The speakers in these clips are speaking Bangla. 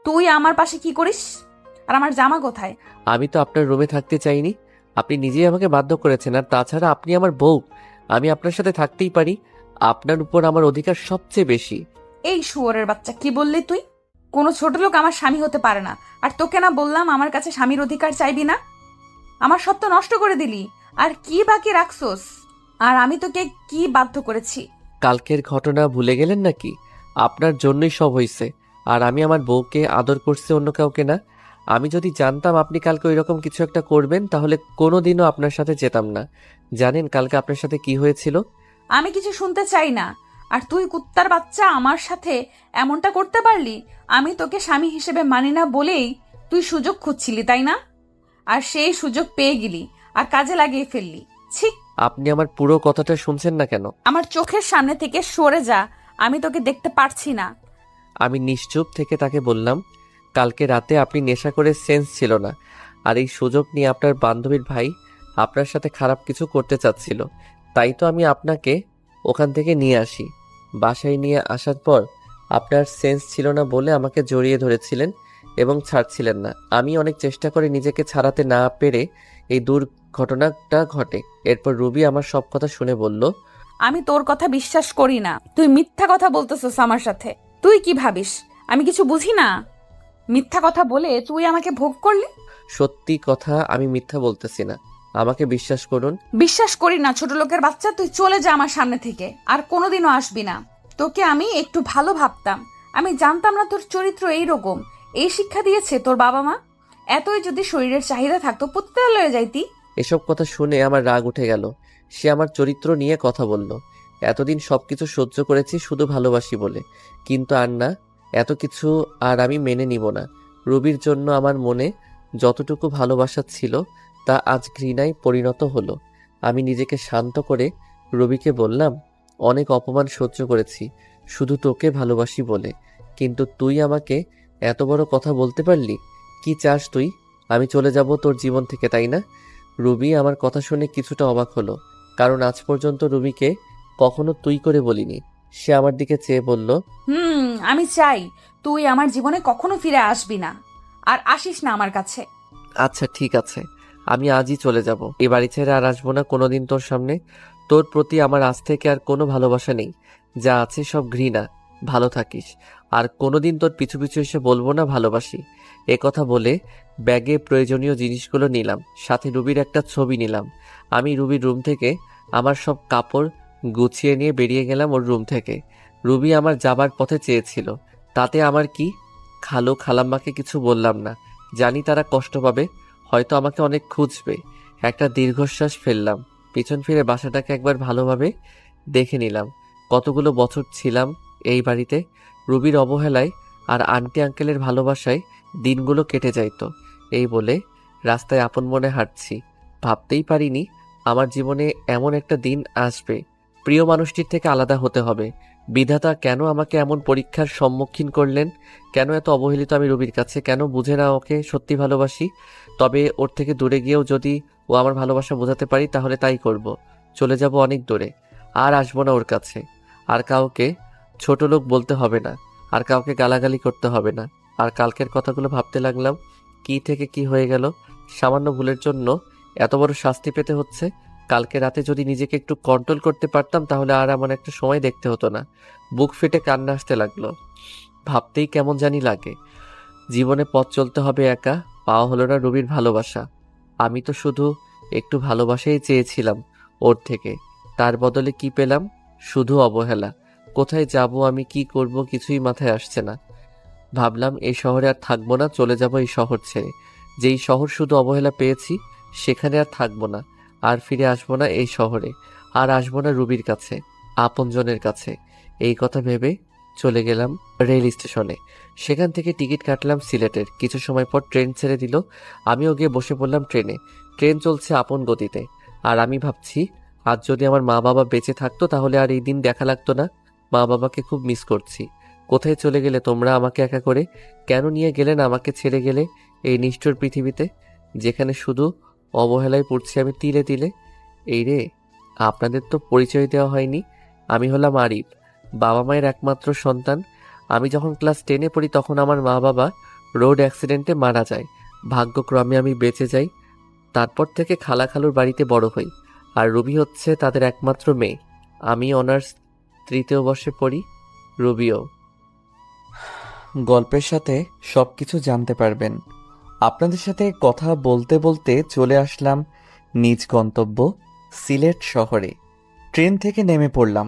তুই আমার পাশে কি করিস? আর আমার জামা কোথায়? আমি তো আপনার রুমে থাকতে চাইনি, আপনি নিজেই আমাকে বাধ্য করেছেন। আর তাছাড়া আপনি আমার বউ, আমি আপনার সাথে থাকতেই পারি। আপনার উপর আমার অধিকার সবচেয়ে বেশি। এই শুয়োরের বাচ্চা, কি বললি তুই? কোনো ছোট লোক আমার স্বামী হতে পারে না। আর তোকে না বললাম আমার কাছে স্বামীর অধিকার চাইবি না? আমার সব তো নষ্ট করে দিলি। আর কি বাকি রাখছোস? আর আমি তোকে কি বাধ্য করেছি? কালকের ঘটনা ভুলে গেলেন নাকি? আপনার জন্যই সব হয়েছে। আর আমি আমার বউকে আদর করছি, অন্য কাউকে না। আমি যদি জানতাম আপনি কালকে ওইরকম কিছু একটা করবেন, তাহলে কোনোদিনও আপনার সাথে যেতাম না। জানেন কালকে আপনার সাথে কি হয়েছিল? আমি কিছু শুনতে চাই না। আর তুই কুত্তার বাচ্চা আমার সাথে এমনটা করতে পারলি? আমি তোকে স্বামী হিসেবে মানি না বলেই তুই সুযোগ খুঁজছিলি, তাই না? আর সেই সুযোগ পেয়ে গেলি আর কাজে লাগিয়ে ফেললি। ছি! আপনি আমার পুরো কথাটা শুনছেন না কেন? আমার চোখের সামনে থেকে সরে যা। আমি তোকে দেখতে পারছি না। আমি নিশ্চুপ থেকে তাকে বললাম, কালকে রাতে আপনি নেশা করে সেন্স ছিল না। আর এই সুযোগ নিয়ে আপনার বান্ধবীর ভাই আপনার সাথে খারাপ কিছু করতে চাচ্ছিল। তাই তো আমি আপনাকে ওখান থেকে নিয়ে আসি। বাসায় নিয়ে আসার পর আপনার সেন্স ছিল না বলে আমাকে জড়িয়ে ধরেছিলেন এবং ছাড়ছিলেন না। আমি অনেক চেষ্টা করে নিজেকে ছাড়াতে না পেরে এই দুর্ঘটনাটা ঘটে। এরপর রুবি আমার সব কথা শুনে বলল, আমি তোর কথা বিশ্বাস করি না। তুই মিথ্যা কথা বলতেছস আমার সাথে। তুই কি ভাবিস আমি কিছু বুঝি না? মিথ্যা কথা বলে তুই আমাকে ভোগ করলি। সত্যি কথা, আমি মিথ্যা বলতেছি না, আমাকে বিশ্বাস করুন। বিশ্বাস করি না ছোট লোকের বাচ্চা। তুই চলে যা আমার সামনে থেকে, আর কোনোদিনও আসবি না। তোকে আমি একটু ভালো ভাবতাম। আমি জানতাম না তোর চরিত্র এইরকম। এই শিক্ষা দিয়েছে তোর বাবা মা? এতই যদি শরীরের চাহিদা থাকতো পতিতালয়ে যাইতি। এসব কথা শুনে আমার রাগ উঠে গেল। সে আমার চরিত্র নিয়ে কথা বলল। এতদিন সবকিছু সহ্য করেছি শুধু ভালোবাসি বলে, কিন্তু আর না, এত কিছু আর আমি মেনে নিব না। রুবির জন্য আমার মনে যতটুকু ভালোবাসা ছিল তা আজ ঘৃণায় পরিণত হলো। আমি নিজেকে শান্ত করে রবিকে বললাম, অনেক অপমান সহ্য করেছি শুধু তোকে ভালোবাসি বলে, কিন্তু তুই আমাকে এত বড় কথা বলতে পারলি? কি চাস তুই? আমি চলে যাব তোর জীবন থেকে, তাই না? রুবি আমার কথা শুনে কিছুটা অবাক হলো, কারণ আজ পর্যন্ত রুবিকে কখনো তুই করে বলিনি। সে আমার দিকে চেয়ে বলল, আমি চাই তুই আমার জীবনে কখনো ফিরে আসবি না। আর আসিস না আমার কাছে। আচ্ছা ঠিক আছে, আমি আজই চলে যাব। এ বাড়ি ছেড়ে আর আসবো না কোনোদিন তোর সামনে। তোর প্রতি আমার আজ থেকে আর কোনো ভালোবাসা নেই, যা আছে সব ঘৃণা। ভালো থাকিস। আর কোনোদিন তোর পিছু পিছু এসে বলবো না ভালোবাসি। এ কথা বলে ব্যাগে প্রয়োজনীয় জিনিসগুলো নিলাম, সাথে রুবির একটা ছবি নিলাম। আমি রুবির রুম থেকে আমার সব কাপড় গুছিয়ে নিয়ে বেরিয়ে গেলাম ওর রুম থেকে। রুবি আমার যাবার পথে চেয়েছিল, তাতে আমার কি? খালু খালাম্মাকে কিছু বললাম না, জানি তারা কষ্ট পাবে, হয়তো আমাকে অনেক খুঁজবে। একটা দীর্ঘশ্বাস ফেললাম, পিছন ফিরে বাসাটাকে একবার ভালোভাবে দেখে নিলাম। কতগুলো বছর ছিলাম এই বাড়িতে। রুবির অবহেলায় আর আন্টি আঙ্কেলের ভালোবাসায় দিনগুলো কেটে যাইতো। এই বলে রাস্তায় আপন মনে হাঁটছি। ভাবতেই পারিনি আমার জীবনে এমন একটা দিন আসবে। প্রিয় মানুষটির থেকে আলাদা হতে হবে। বিধাতা কেন আমাকে এমন পরীক্ষার সম্মুখীন করলেন? কেন এত অবহেলিত আমি রুবির কাছে? কেন বুঝে না ওকে সত্যি ভালোবাসি? তবে ওর থেকে দূরে গিয়েও যদি ও আমার ভালোবাসা বোঝাতে পারি তাহলে তাই করব। চলে যাব অনেক দূরে, আর আসবো না ওর কাছে। আর কাউকে ছোট লোক বলতে হবে না, আর কাউকে গালাগালি করতে হবে না। আর কালকের কথাগুলো ভাবতে লাগলাম, কি থেকে কি হয়ে গেল। সামান্য ভুলের জন্য এত বড় শাস্তি পেতে হচ্ছে। কালকে রাতে যদি নিজেকে একটু কন্ট্রোল করতে পারতাম তাহলে আর এমন একটা সময় দেখতে হতো না। বুক ফেটে কান্না আসতে লাগলো। ভাবতেই কেমন জানি লাগে। জীবনে পথ চলতে হবে একা, পাওয়া হলো না রবির ভালোবাসা। আমি তো শুধু একটু ভালোবাসাই চেয়েছিলাম ওর থেকে, তার বদলে কি পেলাম? শুধু অবহেলা। কোথায় যাব আমি, কি করব, কিছুই মাথায় আসছে না। ভাবলাম এই শহরে আর থাকবো না, চলে যাব এই শহর ছেড়ে। যেই শহর শুধু অবহেলা পেয়েছি সেখানে আর থাকবো না। আর ফিরে আসবো না এই শহরে, আর আসবো না রুবির কাছে, আপনজনের কাছে। এই কথা ভেবে চলে গেলাম রেল স্টেশনে। সেখান থেকে টিকিট কাটলাম সিলেটের। কিছু সময় পর ট্রেন ছেড়ে দিল। আমিও গিয়ে বসে পড়লাম ট্রেনে। ট্রেন চলছে আপন গতিতে। আর আমি ভাবছি, আজ যদি আমার মা বাবা বেঁচে থাকতো তাহলে আর এই দিন দেখা লাগতো না। মা বাবাকে খুব মিস করছি। কোথায় চলে গেলে তোমরা আমাকে একা করে? কেন নিয়ে গেলেন আমাকে ছেড়ে গেলে এই নিষ্ঠুর পৃথিবীতে, যেখানে শুধু অবহেলায় পড়ছি আমি তিলে তিলে? এই রে, আপনাদের তো পরিচয় দেওয়া হয়নি। আমি হলাম আরিফ, বাবা মায়ের একমাত্র সন্তান। আমি যখন ক্লাস 10-এ পড়ি তখন আমার মা বাবা রোড অ্যাক্সিডেন্টে মারা যায়। ভাগ্যক্রমে আমি বেঁচে যাই। তারপর থেকে খালা খালুর বাড়িতে বড় হই। আর রুবি হচ্ছে তাদের একমাত্র মেয়ে। আমি অনার্স 3য় বর্ষে পড়ি, রুবিও। গল্পের সাথে সবকিছু জানতে পারবেন। আপনাদের সাথে কথা বলতে বলতে চলে আসলাম নিজ গন্তব্য সিলেট শহরে। ট্রেন থেকে নেমে পড়লাম।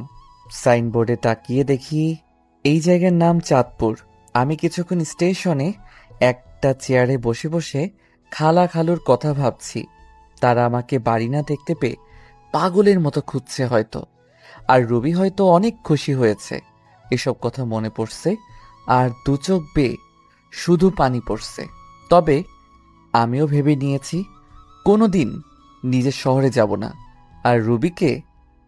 সাইনবোর্ডে তাকিয়ে দেখি এই জায়গার নাম চাঁদপুর। আমি কিছুক্ষণ স্টেশনে একটা চেয়ারে বসে বসে খালা খালুর কথা ভাবছি। তারা আমাকে বাড়ি না দেখতে পেয়ে পাগলের মতো খুঁজছে হয়তো। আর রবি হয়তো অনেক খুশি হয়েছে। এসব কথা মনে পড়ছে আর দু চোখ বেয়ে শুধু পানি পড়ছে। তবে আমিও ভেবে নিয়েছি কোনোদিন নিজের শহরে যাব না, আর রুবিকে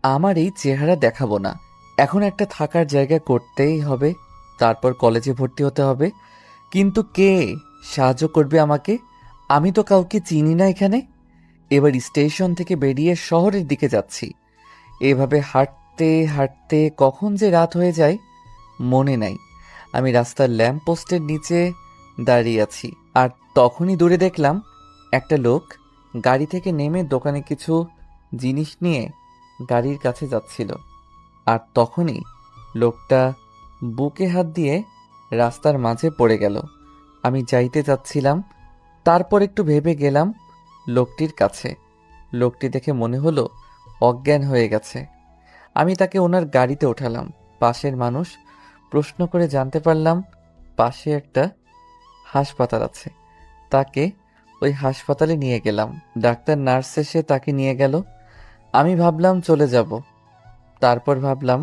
আমার এই চেহারা দেখাবো না। এখন একটা থাকার জায়গা করতেই হবে, তারপর কলেজে ভর্তি হতে হবে। কিন্তু কে সাহায্য করবে আমাকে? আমি তো কাউকে চিনি না এখানে। এবার স্টেশন থেকে বেরিয়ে শহরের দিকে যাচ্ছি। এভাবে হাঁটতে হাঁটতে কখন যে রাত হয়ে যায় মনে নাই। আমি রাস্তার ল্যাম্প পোস্টের নিচে দাঁড়িয়ে আছি, আর তখনই দূরে দেখলাম একটা লোক গাড়ি থেকে নেমে দোকানে কিছু জিনিস নিয়ে গাড়ির কাছে যাচ্ছিল। আর তখনই লোকটা বুকে হাত দিয়ে রাস্তার মাঝে পড়ে গেল। আমি যাইতে যাচ্ছিলাম, তারপর একটু ভেবে গেলাম লোকটির কাছে। লোকটি দেখে মনে হলো অজ্ঞান হয়ে গেছে। আমি তাকে ওনার গাড়িতে ওঠালাম। পাশের মানুষ প্রশ্ন করে জানতে পারলাম পাশে একটা হাসপাতাল আছে। তাকে ওই হাসপাতালে নিয়ে গেলাম। ডাক্তার নার্স এসে তাকে নিয়ে গেল। আমি ভাবলাম চলে যাব, তারপর ভাবলাম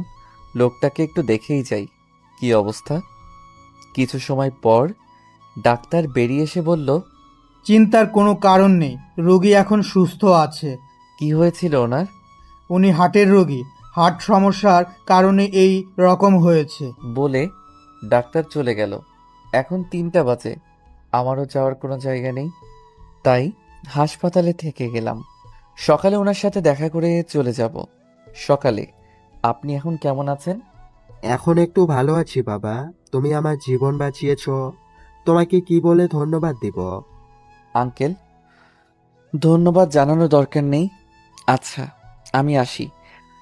লোকটাকে একটু দেখেই যাই কি অবস্থা। কিছু সময় পর ডাক্তার বেরিয়ে এসে বলল, চিন্তার কোনো কারণ নেই, রোগী এখন সুস্থ আছে। কি হয়েছিল ওনার? উনি হার্টের রোগী, হার্ট সমস্যার কারণে এই রকম হয়েছে। বলে ডাক্তার চলে গেল। এখন 3টা বাজে, আমারও যাওয়ার কোনো জায়গা নেই, তাই হাসপাতালে থেকে গেলাম। সকালে ওনার সাথে দেখা করে চলে যাব। সকালে আপনি এখন কেমন আছেন? এখন একটু ভালো আছি বাবা। তুমি আমার জীবন বাঁচিয়েছো, তোমাকে কি বলে ধন্যবাদ দিব? আঙ্কেল, ধন্যবাদ জানানোর দরকার নেই। আচ্ছা, আমি আসি।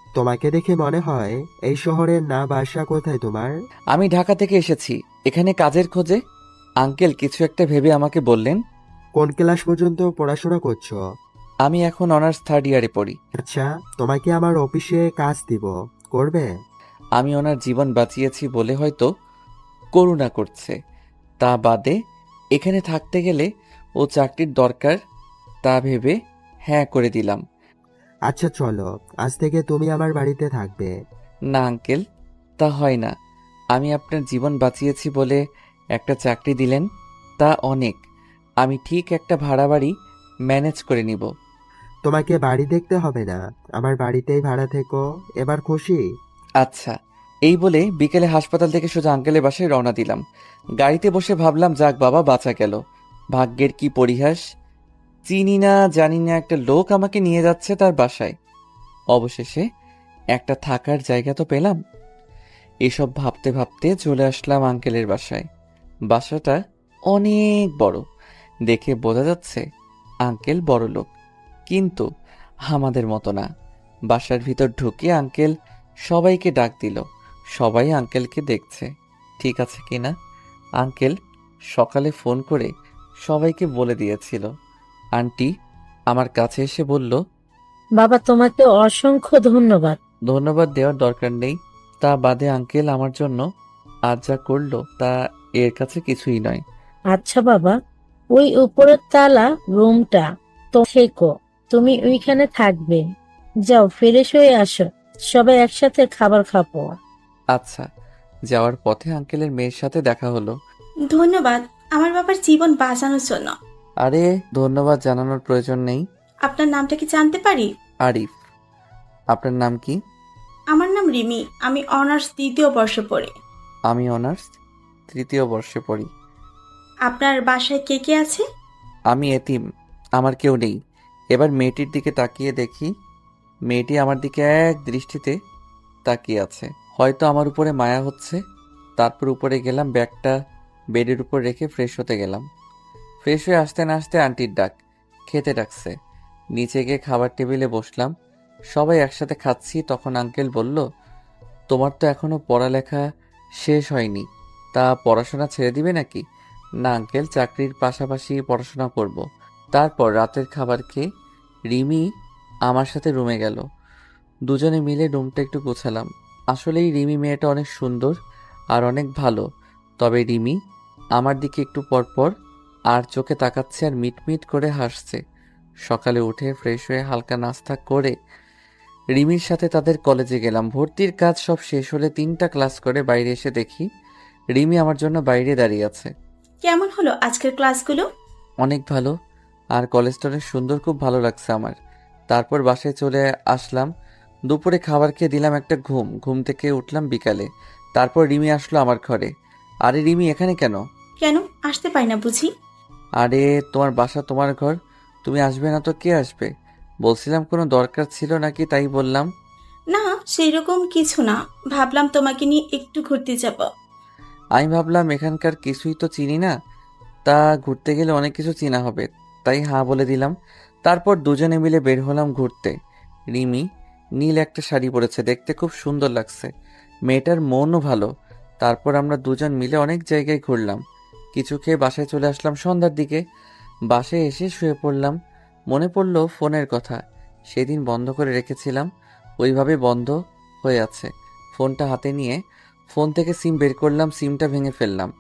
তোমাকে দেখে মনে হয় এই শহরের না বাসা কোথায় তোমার? আমি ঢাকা থেকে এসেছি এখানে কাজের খোঁজে। আঙ্কেল কিছু একটা ভেবে আমাকে বললেন, কোন ক্লাস পর্যন্ত পড়াশোনা করছো? আমি এখন অনার্স 3rd ইয়ারে পড়ি। আচ্ছা, তোমাকে আমার অফিসে কাজ দিব, করবে? আমি ওনার জীবন বাঁচিয়েছি বলে হয়তো করুণা করছে, তা বাদে এখানে থাকতে গেলে ও চাকরির দরকার, তা ভেবে হ্যাঁ করে দিলাম। আচ্ছা চলো, আজ থেকে তুমি আমার বাড়িতে থাকবে। না আঙ্কেল, তা হয় না। আমি আপনার জীবন বাঁচিয়েছি বলে একটা চাকরি দিলেন, তা অনেক। আমি ঠিক একটা ভাড়া বাড়ি ম্যানেজ করে নিব। তোমাকে বাড়ি দেখতে হবে না, আমার বাড়িতেই ভাড়া থেকো। এবার খুশি? আচ্ছা, এই বলে বিকেলে হাসপাতাল থেকে সোজা আঙ্কেলের বাসায় রওনা দিলাম। গাড়িতে বসে ভাবলাম, যাক বাবা, বাঁচা গেল। ভাগ্যের কি পরিহাস! চিনি না জানি না একটা লোক আমাকে নিয়ে যাচ্ছে তার বাসায়। অবশেষে একটা থাকার জায়গা তো পেলাম। এসব ভাবতে ভাবতে চলে আসলাম আঙ্কেলের বাসায়। বাসাটা অনেক বড়, দেখে বোঝা যাচ্ছে আঙ্কেল বড় লোক, কিন্তু আমাদের মতো না। বাসার ভিতর ঢুকে আঙ্কেল সবাইকে ডাক দিল। সবাই আঙ্কেলকে দেখছে ঠিক আছে কিনা। আঙ্কেল সকালে ফোন করে সবাইকে বলে দিয়েছিল। আন্টি আমার কাছে এসে বলল, বাবা, তোমাকে অসংখ্য ধন্যবাদ। ধন্যবাদ দেওয়ার দরকার নেই। তা বাদে আঙ্কেল আমার জন্য আজ যা করলো তা এর কাছে কিছুই নয়। আচ্ছা বাবা, ওই উপরের তালা রুমটা তো থেকো, তুমি ওইখানে থাকবে। যাও, ফ্রেশ হয়ে আসো, সবাই একসাথে খাবার খাবো। আচ্ছা। যাওয়ার পথে আঙ্কেলের মেয়ের সাথে দেখা হলো। ধন্যবাদ আমার বাবার জীবন বাঁচানোর জন্য। আরে ধন্যবাদ জানানোর প্রয়োজন নেই। আপনার নামটা কি জানতে পারি? আরিফ। আপনার নাম কি? আমার নাম রিমি, আমি অনার্স 3য় বর্ষে পড়ি। আমি অনার্স 3য় বর্ষে পড়ি। আপনার বাসায় কে কে আছে? আমি এতিম, আমার কেউ নেই। এবার মেয়েটির দিকে তাকিয়ে দেখি, মেয়েটি আমার দিকে এক দৃষ্টিতে তাকিয়ে আছে। হয়তো আমার উপরে মায়া হচ্ছে। তারপর উপরে গেলাম, ব্যাগটা বেডের উপর রেখে ফ্রেশ হতে গেলাম। ফ্রেশ হয়ে আসতে না আসতে আন্টির ডাক, খেতে ডাকছে। নিচে গিয়ে খাবার টেবিলে বসলাম। সবাই একসাথে খাচ্ছি, তখন আঙ্কেল বলল, তোমার তো এখনো পড়ালেখা শেষ হয়নি, তা পড়াশোনা ছেড়ে দিবে নাকি? না আঙ্কেল, চাকরির পাশাপাশি পড়াশোনা করব। তারপর রাতের খাবার খেয়ে রিমি আমার সাথে রুমে গেল। দুজনে মিলে রুমটা একটু গোছালাম। আসলেই রিমি মেয়েটা অনেক সুন্দর আর অনেক ভালো। তবে রিমি আমার দিকে একটু পরপর আর চোখে তাকাচ্ছে আর মিটমিট করে হাসছে। সকালে উঠে ফ্রেশ হয়ে হালকা নাস্তা করে রিমির সাথে তাদের কলেজে গেলাম। ভর্তির কাজ সব শেষ হলে 3টা ক্লাস করে বাইরে এসে দেখি রিমি আমার জন্য বাইরে দাঁড়িয়ে আছে। কেমন হলো আজকের ক্লাসগুলো? অনেক ভালো, আর কলেজটা অনেক সুন্দর, খুব ভালো লাগছে আমার। তারপর বাসায় চলে আসলাম। দুপুরে খাবার খেয়ে দিলাম একটা ঘুম থেকে উঠলাম বিকালে। তারপর রিমি আসলো আমার ঘরে। আরে রিমি, এখানে কেন? কেন আসতে পারি না বুঝি? আরে তোমার বাসা, তোমার ঘর, তুমি আসবে না তো কে আসবে? বলছিলাম কোনো দরকার ছিল নাকি, তাই বললাম। না, সেই রকম কিছু না, ভাবলাম তোমাকে নিয়ে একটু ঘুরতে যাব। আমি ভাবলাম এখানকার কিছুই তো চিনি না, তা ঘুরতে গেলে অনেক কিছু চেনা হবে, তাই হ্যাঁ বলে দিলাম। তারপর দুজনে মিলে বের হলাম ঘুরতে। রিমি নীল একটা শাড়ি পরেছে, দেখতে খুব সুন্দর লাগছে। মেয়েটার মনও ভালো। তারপর আমরা দুজন মিলে অনেক জায়গায় ঘুরলাম। কিছু খেয়ে বাসায় চলে আসলাম সন্ধ্যার দিকে। বাসায় এসে শুয়ে পড়লাম। মনে পড়লো ফোনের কথা, সেদিন বন্ধ করে রেখেছিলাম, ওইভাবে বন্ধ হয়ে আছে। ফোনটা হাতে নিয়ে ফোন থেকে সিম বের করলাম, সিমটা ভেঙে ফেললাম।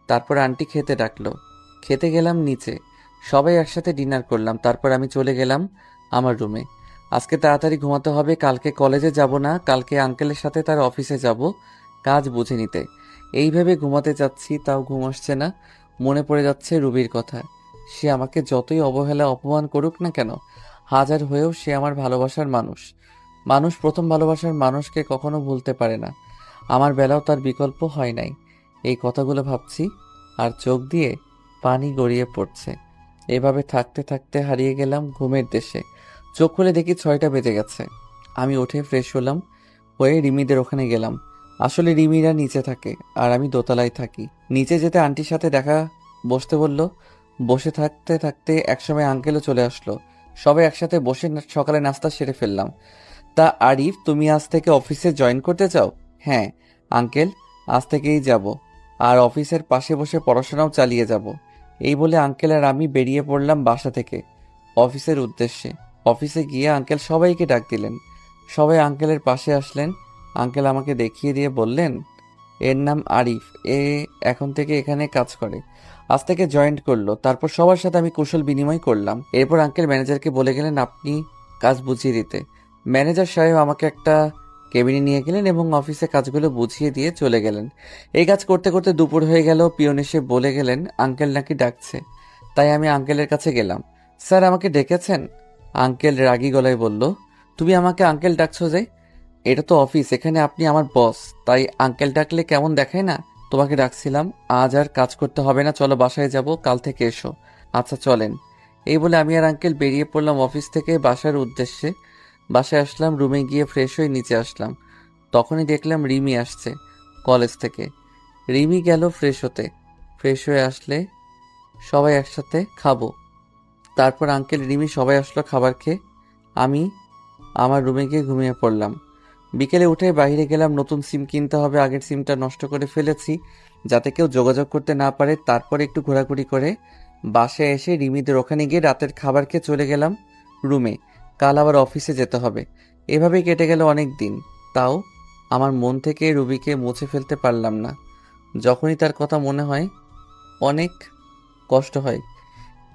তারপর আন্টি খেতে ডাকলো, খেতে গেলাম নিচে। সবাই একসাথে ডিনার করলাম। তারপর আমি চলে গেলাম আমার রুমে। আজকে তাড়াতাড়ি ঘুমাতে হবে, কালকে কলেজে যাব না, কালকে আঙ্কেলের সাথে তার অফিসে যাব কাজ বুঝে নিতে। এইভাবে ঘুমাতে যাচ্ছি, তাও ঘুম আসছে না। মনে পড়ে যাচ্ছে রুবির কথা। সে আমাকে যতই অবহেলা অপমান করুক না কেন, হাজার হয়েও সে আমার ভালোবাসার মানুষ। মানুষ প্রথম ভালোবাসার মানুষকে কখনো ভুলতে পারে না। আমার বেলাও তার বিকল্প হয় নাই। এই কথাগুলো ভাবছি আর চোখ দিয়ে পানি গড়িয়ে পড়ছে। এভাবে থাকতে থাকতে হারিয়ে গেলাম ঘুমের দেশে। চোখ খুলে দেখি 6টা বেজে গেছে। আমি উঠে ফ্রেশ হলাম, হয়ে রিমিদের ওখানে গেলাম। আসলে রিমিরা নিচে থাকে আর আমি দোতলায় থাকি। নিচে যেতে আন্টির সাথে দেখা, বসতে বলল। বসে থাকতে থাকতে একসময় আঙ্কেলও চলে আসলো। সবাই একসাথে বসে সকালে নাস্তা সেরে ফেললাম। তা আরিফ, তুমি আজ থেকে অফিসে জয়েন করতে চাও? হ্যাঁ আঙ্কেল, আজ থেকেই যাব, আর অফিসের পাশে বসে পড়াশোনাও চালিয়ে যাব। এই বলে আঙ্কেল আর আমি বেরিয়ে পড়লাম বাসা থেকে অফিসের উদ্দেশ্যে। অফিসে গিয়ে আঙ্কেল সবাইকে ডাক দিলেন। সবাই আঙ্কেলের পাশে আসলেন। আঙ্কেল আমাকে দেখিয়ে দিয়ে বললেন, এর নাম আরিফ, এ এখন থেকে এখানে কাজ করে, আজ থেকে জয়েন্ট করলো। তারপর সবার সাথে আমি কুশল বিনিময় করলাম। এরপর আঙ্কেল ম্যানেজারকে বলে গেলেন আপনি কাজ বুঝিয়ে দিতে। ম্যানেজার সাহেব আমাকে একটা কেবিনে নিয়ে গেলেন এবং অফিসে কাজগুলো বুঝিয়ে দিয়ে চলে গেলেন। এই কাজ করতে করতে দুপুর হয়ে গেল। পিয়ন এসে বলে গেলেন আঙ্কেল নাকি ডাকছে। তাই আমি আঙ্কেলের কাছে গেলাম। স্যার আমাকে ডেকেছেন? আঙ্কেল রাগী গলায় বলল, তুমি আমাকে আঙ্কেল ডাকছো যে? এটা তো অফিস, এখানে আপনি আমার বস, তাই আঙ্কেল ডাকলে কেমন দেখায় না? তোমাকে ডাকছিলাম, আজ আর কাজ করতে হবে না, চলো বাসায় যাব, কাল থেকে এসো। আচ্ছা চলেন। এই বলে আমি আর আঙ্কেল বেরিয়ে পড়লাম অফিস থেকে বাসার উদ্দেশ্যে। বাসায় আসলাম, রুমে গিয়ে ফ্রেশ হয়ে নিচে আসলাম। তখনই দেখলাম রিমি আসছে কলেজ থেকে। রিমি গেল ফ্রেশ হতে। ফ্রেশ হয়ে আসলে সবাই একসাথে খাবো। তারপর আঙ্কেল, রিমি সবাই আসলো খাবার খেয়ে। আমি আমার রুমে গিয়ে ঘুমিয়ে পড়লাম। বিকেলে উঠে বাইরে গেলাম, নতুন সিম কিনতে হবে, আগের সিমটা নষ্ট করে ফেলেছি যাতে কেউ যোগাযোগ করতে না পারে। তারপর একটু ঘোরাঘুরি করে বাসায় এসে রিমিদের ওখানে গিয়ে রাতের খাবার খেয়ে চলে গেলাম রুমে। কাল আবার অফিসে যেতে হবে। এভাবেই কেটে গেল অনেক দিন। তাও আমার মন থেকে রুবিকে মুছে ফেলতে পারলাম না। যখনই তার কথা মনে হয় অনেক কষ্ট হয়।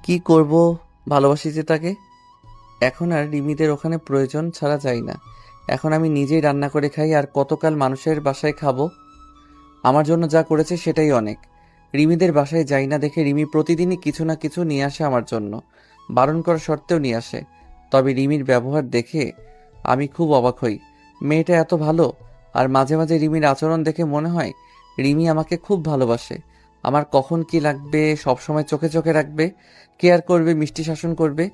কি করব, ভালোবাসি যে তাকে। এখন আর রিমিদের ওখানে প্রয়োজন ছাড়া যাই না। এখন আমি নিজেই রান্না করে খাই, আর কতকাল মানুষের বাসায় খাবো। আমার জন্য যা করেছে সেটাই অনেক। রিমিদের বাসায় যাই না দেখে রিমি প্রতিদিনই কিছু না কিছু নিয়ে আসে আমার জন্য, বারণ করা সত্ত্বেও নিয়ে আসে। তবে রিমির ব্যবহার দেখে আমি খুব অবাক হই। মেয়েটা এত ভালো, আর মাঝে মাঝে রিমির আচরণ দেখে মনে হয় রিমি আমাকে খুব ভালোবাসে। আমার কখন কি লাগবে সবসময় চোখে চোখে রাখবে, কেয়ার করবে, মিষ্টি শাসন করবে।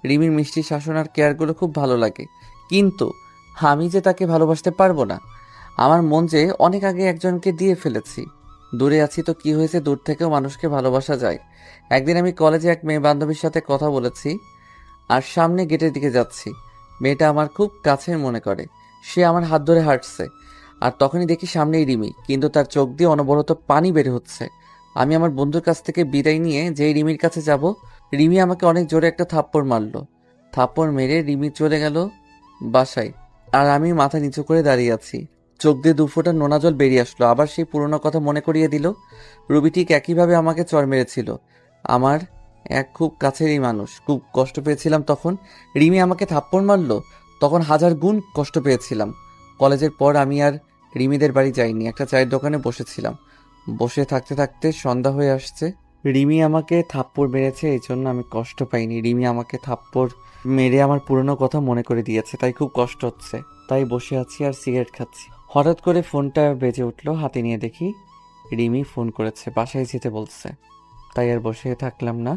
রিমির মিষ্টি শাসন আর কেয়ারগুলো খুব ভালো লাগে। কিন্তু আমি যে তাকে ভালোবাসতে পারবো না। আমার মন যে অনেক আগে একজনকে দিয়ে ফেলেছি। দূরে আছি তো কি হয়েছে, দূর থেকেও মানুষকে ভালোবাসা যায়। একদিন আমি কলেজে এক মেয়ে বান্ধবীর সাথে কথা বলেছি আর সামনে গেটের দিকে যাচ্ছি। মেয়েটা আমার খুব কাছের মনে করে, সে আমার হাত ধরে হাঁটছে আর তখনই দেখি সামনেই রিমি, কিন্তু তার চোখ দিয়ে অনবরত পানি বের হচ্ছে। আমি আমার বন্ধুর কাছ থেকে বিদায় নিয়ে যেই রিমির কাছে যাব, রিমি আমাকে অনেক জোরে একটা থাপ্পড় মারলো। থাপ্পড় মেরে রিমি চলে গেল বাসায়, আর আমি মাথা নিচু করে দাঁড়িয়ে আছি। চোখ দিয়ে 2 ফোঁটা নোনা জল বেরিয়ে আসলো। আবার সেই পুরনো কথা মনে করিয়ে দিল। রুবি ঠিক একইভাবে আমাকে চড় মেরেছিল। আমার এক খুব কাছেরই মানুষ, খুব কষ্ট পেয়েছিলাম তখন। রিমি আমাকে থাপ্পড় মারলো, তখন 1000 গুণ কষ্ট পেয়েছিলাম। কলেজের পর আমি আর রিমিদের বাড়ি যাইনি, একটা চায়ের দোকানে বসেছিলাম। বসে থাকতে থাকতে সন্ধ্যা হয়ে আসছে। রিমি আমাকে থাপ্পড় মেরেছে, এই জন্য আমি কষ্ট পাইনি। রিমি আমাকে থাপ্পড় মেরে আমার পুরনো কথা মনে করে দিয়েছে, তাই খুব কষ্ট হচ্ছে। তাই বসে আছি আর সিগারেট খাচ্ছি। হঠাৎ করে ফোনটা বেজে উঠলো, হাতে নিয়ে দেখি রিমি ফোন করেছে, বাসায় যেতে বলছে। তাই আর বসে থাকলাম না,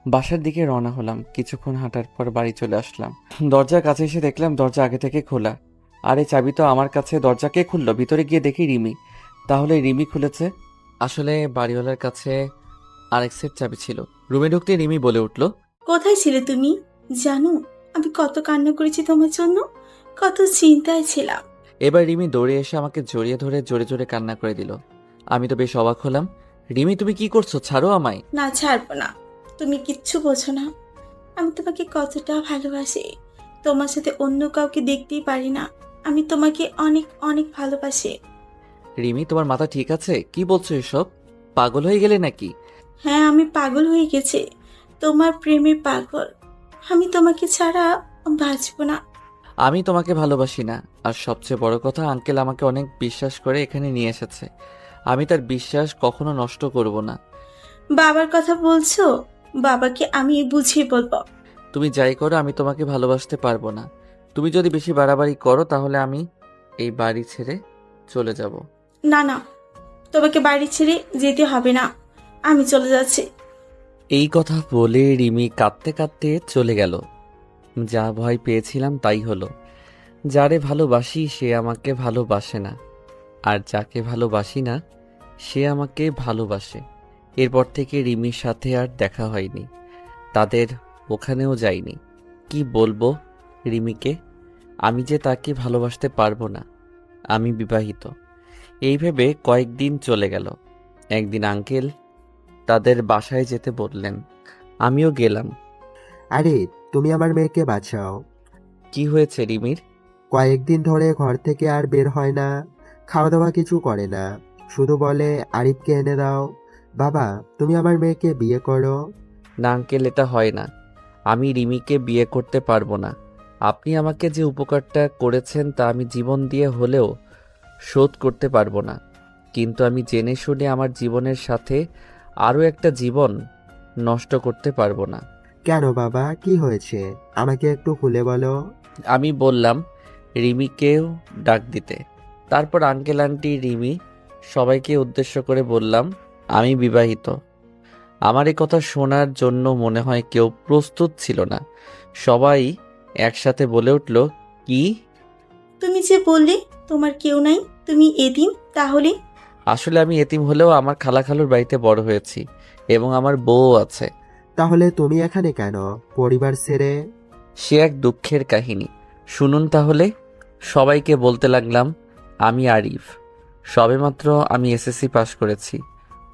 বাসার দিকে রওনা হলাম। কিছুক্ষণ হাঁটার পর বাড়ি চলে আসলাম। দরজার কাছে এসে দেখলাম দরজা আগে থেকে খোলা। আরে চাবি তো আমার কাছে, দরজা কে খুললো? ভিতরে গিয়ে দেখি রিমি। তাহলে রিমি খুলেছে। আসলে বাড়িওয়ালার কাছে আরেক সেট চাবি ছিল। রুমে ঢুকতে রিমি বলে উঠল, কোথায় ছিলে তুমি? জানো আমি কত কান্না করেছি তোমার জন্য, কত চিন্তায় ছিলাম। এবার রিমি দৌড়ে এসে আমাকে জড়িয়ে ধরে জোরে জোরে কান্না করে দিল। আমি তো বেশ অবাক হলাম। রিমি, তুমি কি করছো? ছাড়ো আমায়। না, ছাড়বো না। তুমি কিচ্ছু বোঝো না, আমি তোমাকে কতটা ভালোবাসি। তোমার সাথে অন্য কাউকে দেখতেই পারি না। আমি তোমাকে অনেক অনেক ভালোবাসি। রিমি, তোমার মাথা ঠিক আছে? কি বলছো এসব? পাগল হয়ে গেলে নাকি? হ্যাঁ, আমি পাগল হয়ে গেছি, তোমার প্রেমে পাগল। আমি তোমাকে ছাড়া বাঁচবো না। আমি তোমাকে ভালোবাসি না, আর সবচেয়ে বড় কথা, আঙ্কেল আমাকে অনেক বিশ্বাস করে এখানে নিয়ে এসেছে। আমি তার বিশ্বাস কখনো নষ্ট করব না। বাবার কথা বলছো? বাবাকে আমি বুঝিয়ে বলবো। তুমি যাই করো, আমি তোমাকে ভালোবাসতে পারবো না। তুমি যদি বেশি বাড়াবাড়ি করো তাহলে আমি এই বাড়ি ছেড়ে চলে যাব। না না, তোমাকে বাড়ি ছেড়ে যেতে হবে না, আমি চলে যাচ্ছি। এই কথা বলে রিমি কাঁদতে কাঁদতে চলে গেল। যা ভয় পেয়েছিলাম তাই হলো। যারে ভালোবাসি সে আমাকে ভালোবাসে না, আর যাকে ভালোবাসি না সে আমাকে ভালোবাসে। এরপর থেকে রিমির সাথে আর দেখা হয়নি, তাদের ওখানেও যাইনি। কি বলবো রিমিকে, আমি যে তাকে ভালোবাসতে পারবো না। আমি বিবাহিত। এই ভেবে কয়েকদিন চলে গেল। একদিন আঙ্কেল তাদের বাসায় যেতে বললেন, আমিও গেলাম। আরে তুমি আমার মেয়েকে বাঁচাও। কি হয়েছে রিমির? কয়েকদিন ধরে ঘর থেকে আর বের হয় না, খাওয়া দাওয়া কিছু করে না, শুধু বলে আরিফকে এনে দাও। বাবা, তুমি আমার মেয়েকে বিয়ে করো। না আঙ্কেল, এটা হয় না। আমি রিমিকে বিয়ে করতে পারবো না। আপনি আমাকে যে উপকারটা করেছেন তা আমি জীবন দিয়ে হলেও শোধ করতে পারবো না। কিন্তু আমি জেনে শুনে আমার জীবনের সাথে আরও একটা জীবন নষ্ট করতে পারবো না। কেন বাবা, কি হয়েছে? আমাকে একটু খুলে বলো। আমি বললাম রিমিকেও ডাক দিতে। তারপর আঙ্কেল আন্টি রিমি সবাইকে উদ্দেশ্য করে বললাম, আমি বিবাহিত। আমার এই কথা শোনার জন্য মনে হয় কেউ প্রস্তুত ছিল না। সবাই একসাথে বলে উঠল, কি? তুমি যে বললে তোমার কেউ নাই, তুমি এতিম তাহলে? আসলে আমি এতিম হলেও আমার খালাখালুর বাড়িতে বড় হয়েছি এবং আমার বউ আছে। তাহলে তুমি এখানে কেন, পরিবার ছেড়ে? সে এক দুঃখের কাহিনী, শুনুন তাহলে। সবাইকে বলতে লাগলাম, আমি আরিফ। সবেমাত্র আমি এসএসসি পাশ করেছি,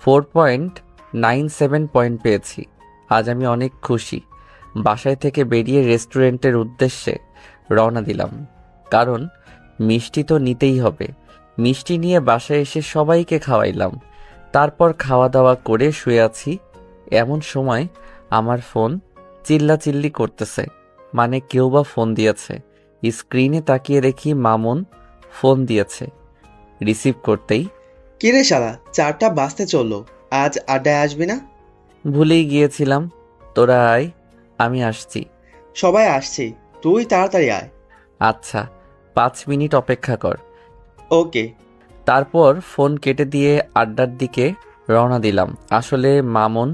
4.97 পয়েন্ট পেয়েছি। আজ আমি অনেক খুশি। বাসায় থেকে বেরিয়ে রেস্টুরেন্টের উদ্দেশ্যে রওনা দিলাম, কারণ মিষ্টি তো নিতেই হবে। মিষ্টি নিয়ে বাসায় এসে সবাইকে খাওয়াইলাম। তারপর খাওয়া দাওয়া করে শুয়ে আছি। এমন সময় আমার ফোন চিল্লাচিল্লি করতেছে, মানে কেউ বা ফোন দিয়েছে। স্ক্রিনে তাকিয়ে দেখি মামুন ফোন দিয়েছে। রিসিভ করতেই, কিরে শালা, 4টা বাজতে চললো, আজ আড্ডায় আসবি না? ভুলেই গিয়েছিলাম। তোরা আয়, আমি আসছি। সবাই আসছি, তুই তাড়াতাড়ি আয়। আচ্ছা, 5 মিনিট অপেক্ষা কর। ওকে। তারপর ফোন কেটে দিয়ে আড্ডার দিকে রওনা দিলাম। আসলে মামুন,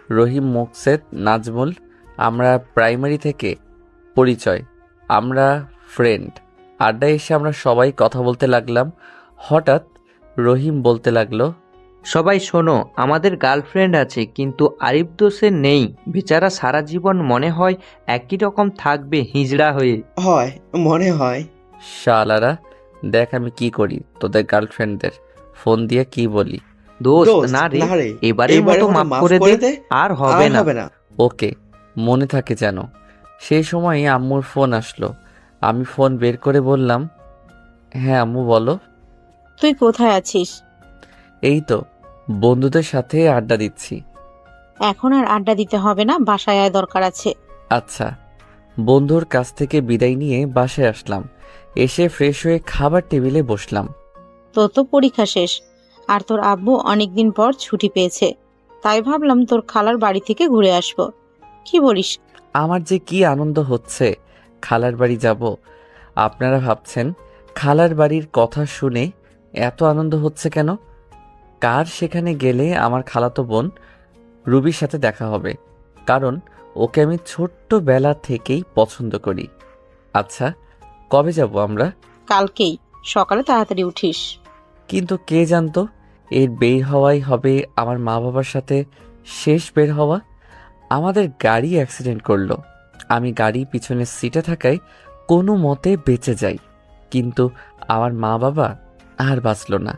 রহিম, মোকসেদ, নাজমুল, আমরা প্রাইমারি থেকে পরিচয়, আমরা ফ্রেন্ড। আড্ডায় এসে আমরা সবাই কথা বলতে লাগলাম। হঠাৎ রহিম বলতে লাগলো, সবাই শোনো, আমাদের গার্লফ্রেন্ড আছে কিন্তু আরিফ দোষে নেই। বেচারা সারা জীবন মনে হয় একই রকম থাকবে হিজড়া হয়ে। হয়, মনে হয়। শালারা, দেখ আমি কি করি তোদের গার্লফ্রেন্ডদের ফোন দিয়ে কি বলি। দোস্ত দোস্ত না রে, না রে, এবারের মতো মাফ করে দে, আর হবে আর না। হবে না। ওকে, মনে থাকে যেন। সেই সময় আম্মুর ফোন আসলো। আমি ফোন বের করে বললাম, হ্যাঁ আম্মু বলো। তুই কোথায় আছিস? এই তো বন্ধুদের সাথে আড্ডা দিচ্ছি। এখন আর আড্ডা দিতে হবে না, বাসায় আয়, দরকার আছে। আচ্ছা। বন্ধুর কাছ থেকে বিদায় নিয়ে বাসায় আসলাম। এসে ফ্রেশ হয়ে খাবার টেবিলে বসলাম। তোর তো পরীক্ষা শেষ, আর তোর আব্বু অনেকদিন পর ছুটি পেয়েছে, তাই ভাবলাম তোর খালার বাড়ি থেকে ঘুরে আসবো। কি বলিস? আমার যে কি আনন্দ হচ্ছে, খালার বাড়ি যাব। আপনারা ভাবছেন খালার বাড়ির কথা শুনে এত আনন্দ হচ্ছে কেন? কার সেখানে গেলে আমার খালাতো বোন রুবির সাথে দেখা হবে, কারণ ওকে আমি ছোট্টবেলা থেকেই পছন্দ করি। আচ্ছা, কবে যাব আমরা? কালকেই সকালে তাড়াতাড়ি উঠিস। কিন্তু কে জানতো এর বের হওয়াই হবে আমার মা বাবার সাথে শেষ বের হওয়া। আমাদের গাড়ি অ্যাক্সিডেন্ট করলো। আমি গাড়ি পিছনের সিটে থাকায় কোনো মতে বেঁচে যাই, কিন্তু আমার মা বাবা আর বাঁচল না।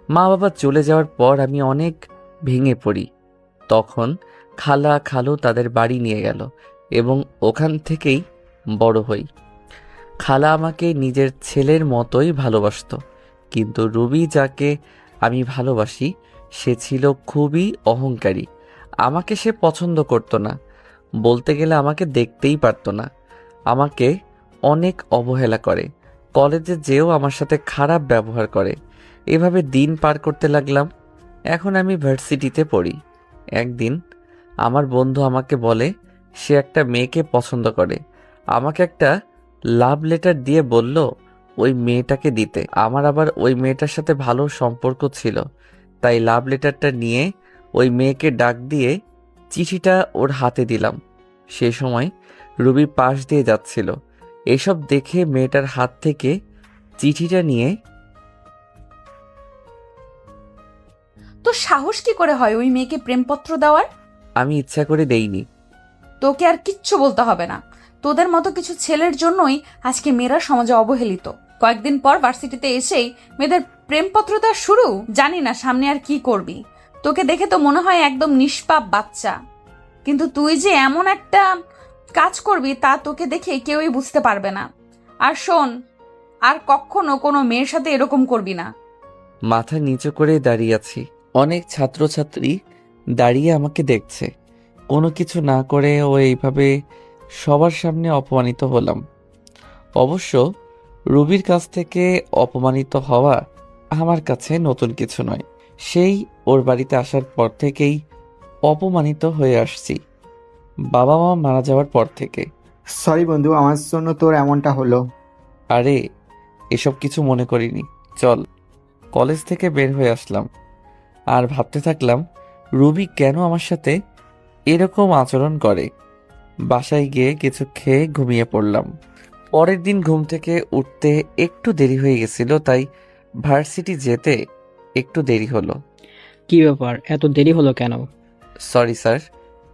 মা বাবা চলে যাওয়ার পর আমি অনেক ভেঙে পড়ি। তখন খালা খালু তাদের বাড়ি নিয়ে গেল এবং ওখান থেকেই বড় হই। খালা আমাকে নিজের ছেলের মতোই ভালোবাসতো, কিন্তু রুবি যাকে আমি ভালোবাসি সে ছিল খুবই অহংকারী। আমাকে সে পছন্দ করতো না, বলতে গেলে আমাকে দেখতেই পারতো না। আমাকে অনেক অবহেলা করে, কলেজে যেও আমার সাথে খারাপ ব্যবহার করে। এভাবে দিন পার করতে লাগলাম। এখন আমি ভার্সিটিতে পড়ি। একদিন আমার বন্ধু আমাকে বলে সে একটা মেয়েকে পছন্দ করে। আমাকে একটা লাভ লেটার দিয়ে বলল ওই মেয়েটাকে দিতে। আমার আবার ওই মেয়েটার সাথে ভালো সম্পর্ক ছিল, তাই লাভ লেটারটা নিয়ে ওই মেয়েকে ডাক দিয়ে চিঠিটা ওর হাতে দিলাম। সে সময় রুবি পাশ দিয়ে যাচ্ছিল। এসব দেখে মেয়েটার হাত থেকে চিঠিটা নিয়ে, তো সাহস কি করে হয় ওই মেয়েকে প্রেমপত্র দেওয়ার? আমি ইচ্ছা করে দেইনি। তোকে আর কিচ্ছু বলতে হবে না। তোদের মতো কিছু ছেলের জন্যই আজকে মেয়েরা সমাজে অবহেলিত। কয়েকদিন পর ভার্সিটিতে এসেই মেয়েদের প্রেমপত্র দেওয়া শুরু। জানি না সামনে আর কি করবি। তোকে দেখে তো মনে হয় একদম নিষ্পাপ বাচ্চা, কিন্তু তুই যে এমন একটা কাজ করবি তা তোকে দেখে কেউই বুঝতে পারবে না। আর শোন, আর কখনো কোনো মেয়ের সাথে এরকম করবি না। মাথা নিচু করে দাঁড়িয়ে আছি। অনেক ছাত্রছাত্রী দাঁড়িয়ে আমাকে দেখছে। কোনো কিছু না করে ও এইভাবে সবার সামনে অপমানিত হলাম। অবশ্য রুবির কাছ থেকে অপমানিত হওয়া আমার কাছে নতুন কিছু নয়। সেই ওর বাড়িতে আসার পর থেকেই অপমানিত হয়ে আসছি, বাবা মা মারা যাওয়ার পর থেকে। সরি বন্ধু, আমার জন্য তোর এমনটা হলো। আরে এসব কিছু মনে করিনি, চল। কলেজ থেকে বের হয়ে আসলাম আর ভাবতে থাকলাম রুবি কেন আমার সাথে এরকম আচরণ করে। বাসায় গিয়ে কিছু খেয়ে ঘুমিয়ে পড়লাম। পরের দিন ঘুম থেকে উঠতে একটু দেরি হয়ে গেছিল, তাই ভার্সিটি যেতে একটু দেরি হলো। কি ব্যাপার, এত দেরি হলো কেন? সরি স্যার,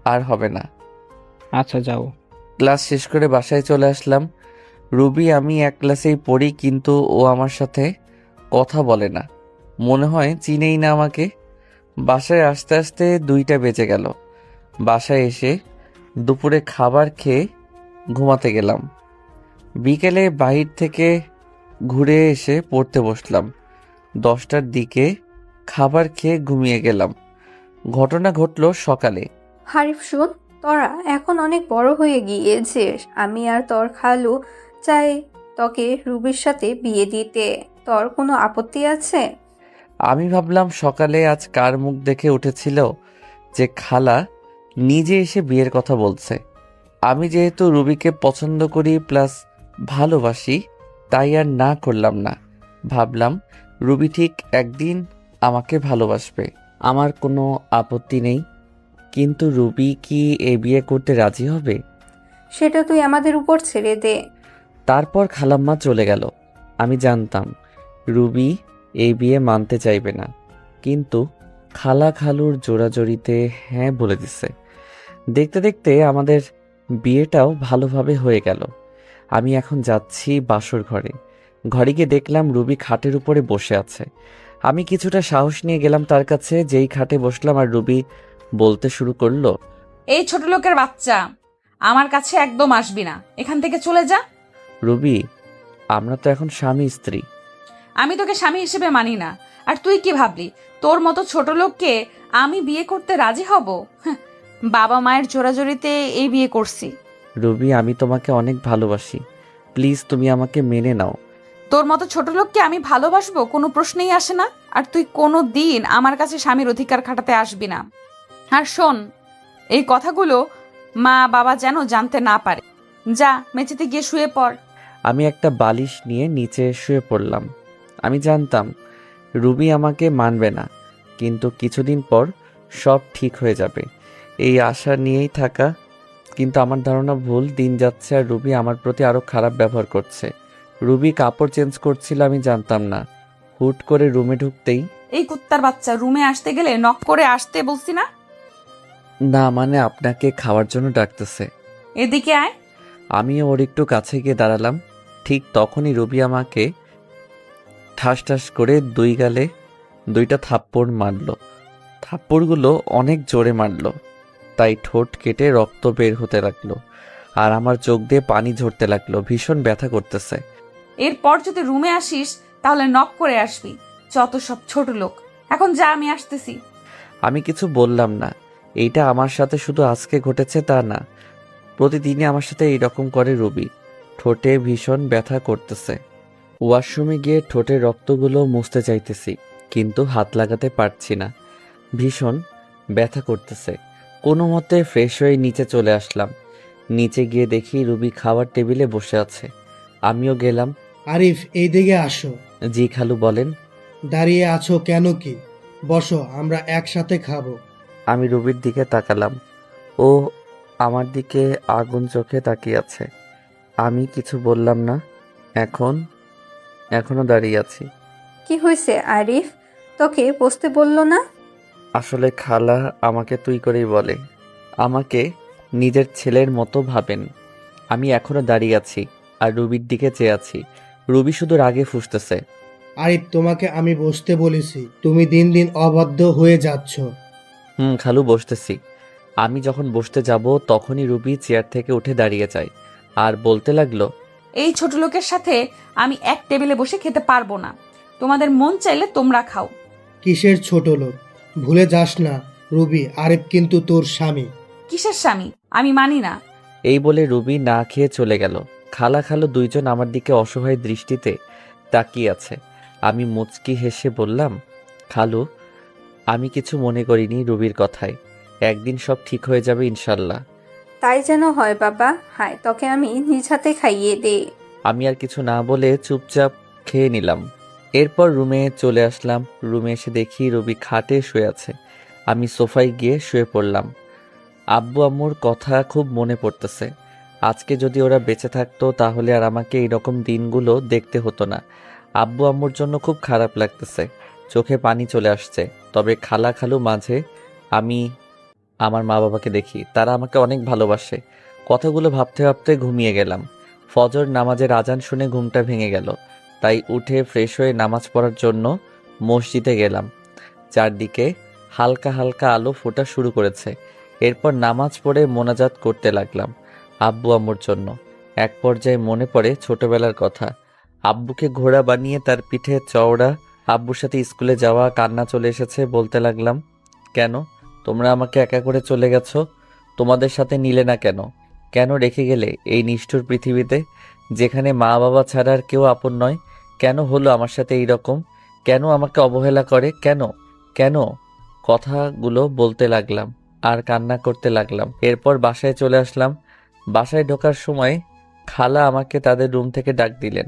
আর হবে না। আচ্ছা যাও। ক্লাস শেষ করে বাসায় চলে আসলাম। রুবি আমি এক ক্লাসেই পড়ি, কিন্তু ও আমার সাথে কথা বলে না, মনে হয় চিনেই না আমাকে। বাসায় আসতে আসতে 2টা বেজে গেল। বাসায় এসে দুপুরে খাবার খেয়ে ঘুমাতে গেলাম। বিকেলে বাহির থেকে ঘুরে এসে পড়তে বসলাম। 10টার দিকে খাবার খেয়ে ঘুমিয়ে গেলাম। ঘটনা ঘটল সকালে। হারিফ শোন, তোরা এখন অনেক বড় হয়ে গিয়েছিস। আমি আর তোর খালু চাই তোকে রুবির সাথে বিয়ে দিতে। তোর কোনো আপত্তি আছে? আমি ভাবলাম সকালে আজ কার মুখ দেখে উঠেছিল যে খালা নিজে এসে বিয়ের কথা বলছে। আমি যেহেতু রুবিকে পছন্দ করি প্লাস ভালোবাসি, তাই আর না করলাম না। ভাবলাম রুবি ঠিক একদিন আমাকে ভালোবাসবে, আমার কোনো আপত্তি নেই। কিন্তু রুবি কি এ বিয়ে করতে রাজি হবে? সেটা তুই আমাদের উপর ছেড়ে দে। তারপর খালাম্মা চলে গেল। আমি জানতাম রুবি এই বিয়ে মানতে চাইবে না, কিন্তু খালা খালুর জোড়াজড়িতে হ্যাঁ বলে দিছে। দেখতে দেখতে আমাদের বিয়েটাও ভালোভাবে হয়ে গেল। আমি এখন যাচ্ছি বাসর ঘরে। ঘরে গিয়ে দেখলাম রুবি খাটের উপরে বসে আছে। আমি কিছুটা সাহস নিয়ে গেলাম তার কাছে। যেই খাটে বসলাম আর রুবি বলতে শুরু করলো, এই ছোট লোকের বাচ্চা, আমার কাছে একদম আসবি না, এখান থেকে চলে যা। রুবি, আমরা তো এখন স্বামী স্ত্রী। আমি তোকে স্বামী হিসেবে মানি না। আর তুই কি ভাবলি তোর মতো ছোট লোককে আমি বিয়ে করতে রাজি হব? হ্যাঁ, বাবা মায়ের জোরাজোরিতে এই বিয়ে করছি। রুবি, আমি তোমাকে অনেক ভালোবাসি, প্লিজ তুমি আমাকে মেনে নাও। তোর মতো ছোট লোককে আমি ভালোবাসবো কোনো প্রশ্নেই আসে না। আর তুই কোনো দিন আমার কাছে স্বামীর অধিকার খাটাতে আসবি না। আর শোন, এই কথাগুলো মা বাবা যেন জানতে না পারে। যা মেঝেতে গিয়ে শুয়ে পড়। আমি একটা বালিশ নিয়ে নিচে শুয়ে পড়লাম। আমি জানতাম রুবি আমাকে মানবে না, কিন্তু কিছুদিন পর সব ঠিক হয়ে যাবে এই আশা নিয়েই থাকা। কিন্তু আমার ধারণা ভুল। দিন যাচ্ছে আর রুবি আমার প্রতি আরো খারাপ ব্যবহার করছে। রুবি কাপড় চেঞ্জ করছিল, আমি জানতাম না। হুট করে রুমে ঢুকতেই, এই কুত্তার বাচ্চা, রুমে আসতে গেলে নক করে আসতে বলছি না? না মানে আপনাকে খাওয়ার জন্য ডাকতেছে। এদিকে আয়। আমিও ওর একটু কাছে গিয়ে দাঁড়ালাম। ঠিক তখনই রুবি আমাকে ঠাস ঠাস করে দুই গালে দুইটা থাপ্পড় মারলো। থাপ্পড়গুলো অনেক জোরে মারলো, তাই ঠোঁট কেটে রক্ত বের হতে লাগলো আর আমার চোখ দিয়ে পানি ঝরতে লাগলো। ভীষণ ব্যথা করতেছে। এরপর যদি রুমে আসিস তাহলে নক করে আসবি। যত সব ছোট লোক। এখন যা, আমি আসতেছি। আমি কিছু বললাম না। এইটা আমার সাথে শুধু আজকে ঘটেছে তা না, প্রতিদিনই আমার সাথে এইরকম করে রুবি। ঠোঁটে ভীষণ ব্যথা করতেছে। ওয়াশরুমে গিয়ে ঠোঁটের রক্তগুলো মুছতে চাইতেছি, কিন্তু হাত লাগাতে পারছি না। ভীষণ ব্যথা করতেছে। কোনো মতে ফ্রেশ হয়ে নিচে চলে আসলাম। নিচে গিয়ে দেখি রুবি খাবার টেবিলে বসে আছে। আমিও গেলাম। আরিফ, এই দিকে আসো। জি খালু, বলেন। দাঁড়িয়ে আছো কেন? কি বসো, আমরা একসাথে খাবো। আমি রুবির দিকে তাকালাম। ও আমার দিকে আগুন চোখে তাকিয়ে আছে। আমি কিছু বললাম না। এখনো দাঁড়িয়ে আছি। কি হয়েছে আরিফ? তোকে বসতে বললো না? আসলে খালা আমাকে তুই করেই বলে। আমাকে নিজের ছেলের মতো ভাবেন। আমি এখনো দাঁড়িয়ে আছি আর রুবির দিকে চেয়ে আছি। রুবি শুধু রাগে ফুঁসতেছে। আরিফ, তোমাকে আমি বসতে বলেছি, তুমি দিন দিন অবাধ্য হয়ে যাচ্ছ। খালু, বসতেছি। আমি যখন বসতে যাব তখনই রুবি চেয়ার থেকে উঠে দাঁড়িয়ে যায় আর বলতে লাগলো, এই ছোট লোকের সাথে আমি এক টেবিলে বসে খেতে পারবো না। তোমাদের মন চাইলে তোমরা খাও। কিসের ছোট লোক? ভুলে যাস না রুবি, আরিফ কিন্তু তোর স্বামী। কিসের স্বামী? আমি মানি না। এই বলে রুবি না খেয়ে চলে গেল। খালা খালু দুইজন আমার দিকে অসহায় দৃষ্টিতে তাকিয়ে আছে। আমি মুচকি হেসে বললাম, খালু, আমি কিছু মনে করিনি রুবির কথায়। একদিন সব ঠিক হয়ে যাবে ইনশাল্লাহ। তাই যেন হয় বাবা। হায়, তোকে আমি নিজ হাতে খাইয়ে দে। আমি আর কিছু না বলে চুপচাপ খেয়ে নিলাম। এরপর রুমে চলে আসলাম। রুমে এসে দেখি রুবি খাটে শুয়ে আছে। আমি সোফায় গিয়ে শুয়ে পড়লাম। আব্বু আম্মুর কথা খুব মনে পড়তেছে। আজকে যদি ওরা বেঁচে থাকতো তাহলে আর আমাকে এইরকম দিনগুলো দেখতে হতো না। আব্বু আম্মুর জন্য খুব খারাপ লাগতেছে। চোখে পানি চলে আসছে। তবে খালা খালু মাঝে আমি আমার মা বাবাকে দেখি, তারা আমাকে অনেক ভালোবাসে। কথাগুলো ভাবতে ভাবতে ঘুমিয়ে গেলাম। ফজর নামাজের আজান শুনে ঘুমটা ভেঙে গেল। তাই উঠে ফ্রেশ হয়ে নামাজ পড়ার জন্য মসজিদে গেলাম। চারদিকে হালকা হালকা আলো ফোটা শুরু করেছে। এরপর নামাজ পড়ে মোনাজাত করতে লাগলাম আব্বু আম্মুর জন্য। এক পর্যায়ে মনে পড়ে ছোটবেলার কথা। আব্বুকে ঘোড়া বানিয়ে তার পিঠে চওড়া, আব্বুর সাথে স্কুলে যাওয়া, কান্না চলে এসেছে। বলতে লাগলাম, কেন তোমরা আমাকে একা করে চলে গেছো? তোমাদের সাথে নিলে না কেন? কেন রেখে গেলে এই নিষ্ঠুর পৃথিবীতে, যেখানে মা বাবা ছাড়া আর কেউ আপন নয়? কেন হলো আমার সাথে এই রকম? কেন আমাকে অবহেলা করে? কেন কেন? কথাগুলো বলতে লাগলাম আর কান্না করতে লাগলাম। এরপর বাসায় চলে আসলাম। বাসায় ঢোকার সময় খালা আমাকে তাদের রুম থেকে ডাক দিলেন।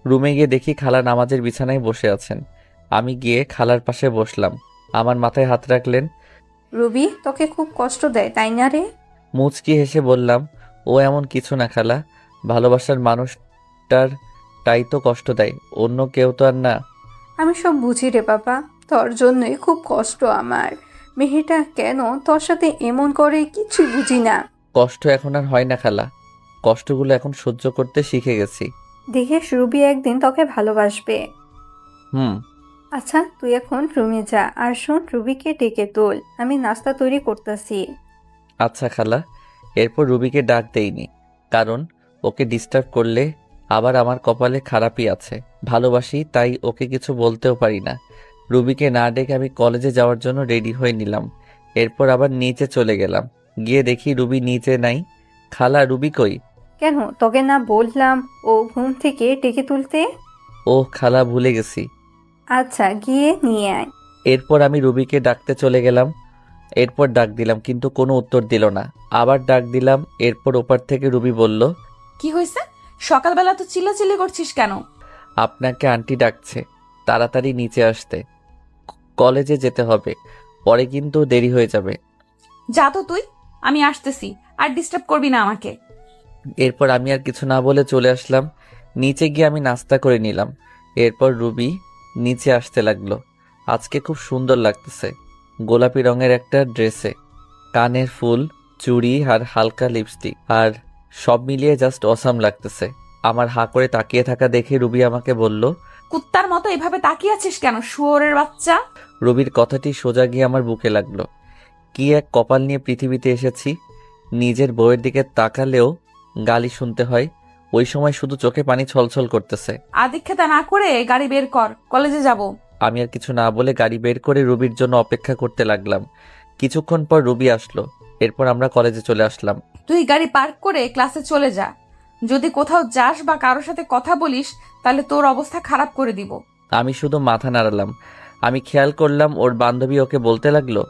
রুমে গিয়ে দেখি খালা নামাজের বিছানায় বসে আছেন। আমি গিয়ে খালার পাশে বসলাম। আমার মাথায় হাত রাখলেন। রুবি, তোকে খুব কষ্ট দেয় তাই না রে? মুচকি হেসে বললাম, ও এমন কিছু না খালা, ভালোবাসার মানুষটার তাই তো কষ্ট দেয়, অন্য কেউ তো আর না। আমি সব বুঝি রে বাবা। তোর জন্যই খুব কষ্ট আমার। মেয়েটা কেন তোর সাথে এমন করে কিছু বুঝি না। কষ্ট এখন আর হয় না খালা, কষ্টগুলো এখন সহ্য করতে শিখে গেছি। দেখিস রুবি একদিন তোকে ভালোবাসবে। হুম। আচ্ছা তুই এখন রুমে যা, আর শোন রুবিকে ডেকে তোল, আমি নাস্তা তৈরি করতেছি। আচ্ছা খালা। এরপর রুবিকে ডাক দেইনি, কারণ ওকে ডিস্টার্ব করলে আবার আমার কপালে খারাপই আছে। ভালোবাসি তাই ওকে কিছু বলতেও পারি না। রুবিকে না ডেকে আমি কলেজে যাওয়ার জন্য রেডি হয়ে নিলাম। এরপর আবার নিচে চলে গেলাম, গিয়ে দেখি রুবি নিচে নাই। খালা, রুবি কই? কেন তোকে না বললাম ও ঘুম থেকে ডেকে তুলতে? ও খালা, ভুলে গেছি। আচ্ছা গিয়ে নিয়ে আয়। এরপর আমি রুবিকে ডাকতে চলে গেলাম। এরপর ডাক দিলাম কিন্তু কোনো উত্তর দিল না। আবার ডাক দিলাম, এরপর ওপার থেকে রুবি বলল, কি হয়েছে? সকালবেলা তো চিল্লাচিল্লি করছিস কেন? আপনাকে আন্টি ডাকছে, তাড়াতাড়ি নিচে আসতে, কলেজে যেতে হবে, পরে কিন্তু দেরি হয়ে যাবে। যা তো তুই, আমি আসতেছি, আর ডিস্টার্ব করবি না আমাকে। এরপর আমি আর কিছু না বলে চলে আসলাম। নিচে গিয়ে আমি নাস্তা করে নিলাম। এরপর রুবি নিচে আসতে লাগলো। আজকে খুব সুন্দর লাগতেছে, গোলাপি রঙের একটা ড্রেসে, কানের ফুল, চুড়ি আর হালকা লিপস্টিক, আর সব মিলিয়ে জাস্ট অসাম লাগতেছে। আমার হাঁ করে তাকিয়ে থাকা দেখে রুবি আমাকে বলল, কুত্তার মতো এভাবে তাকিয়ে আছিস কেন, শুয়োরের বাচ্চা? রুবির কথাটি সোজা গিয়ে আমার বুকে লাগলো। কি এক কপাল নিয়ে পৃথিবীতে এসেছি, নিজের বউয়ের দিকে তাকালেও গালি শুনতে হয়। ওই সময় শুধু চোখে পানি ছলছল করতেছে। আদিক্ষেতা না করে গাড়ি বের কর, কলেজে যাব। আমি আর কিছু না বলে গাড়ি বের করে রুবির জন্য অপেক্ষা করতে লাগলাম। কিছুক্ষণ পর রুবি আসলো। এরপর আমরা কলেজে চলে আসলাম। তুই গাড়ি পার্ক করে ক্লাসে চলে যা। যদি কোথাও যাস বা কারোর সাথে কথা বলিস তাহলে তোর অবস্থা খারাপ করে দিব। আমি শুধু মাথা নাড়ালাম। আমি খেয়াল করলাম ওর বান্ধবী ওকে বলতে লাগলো,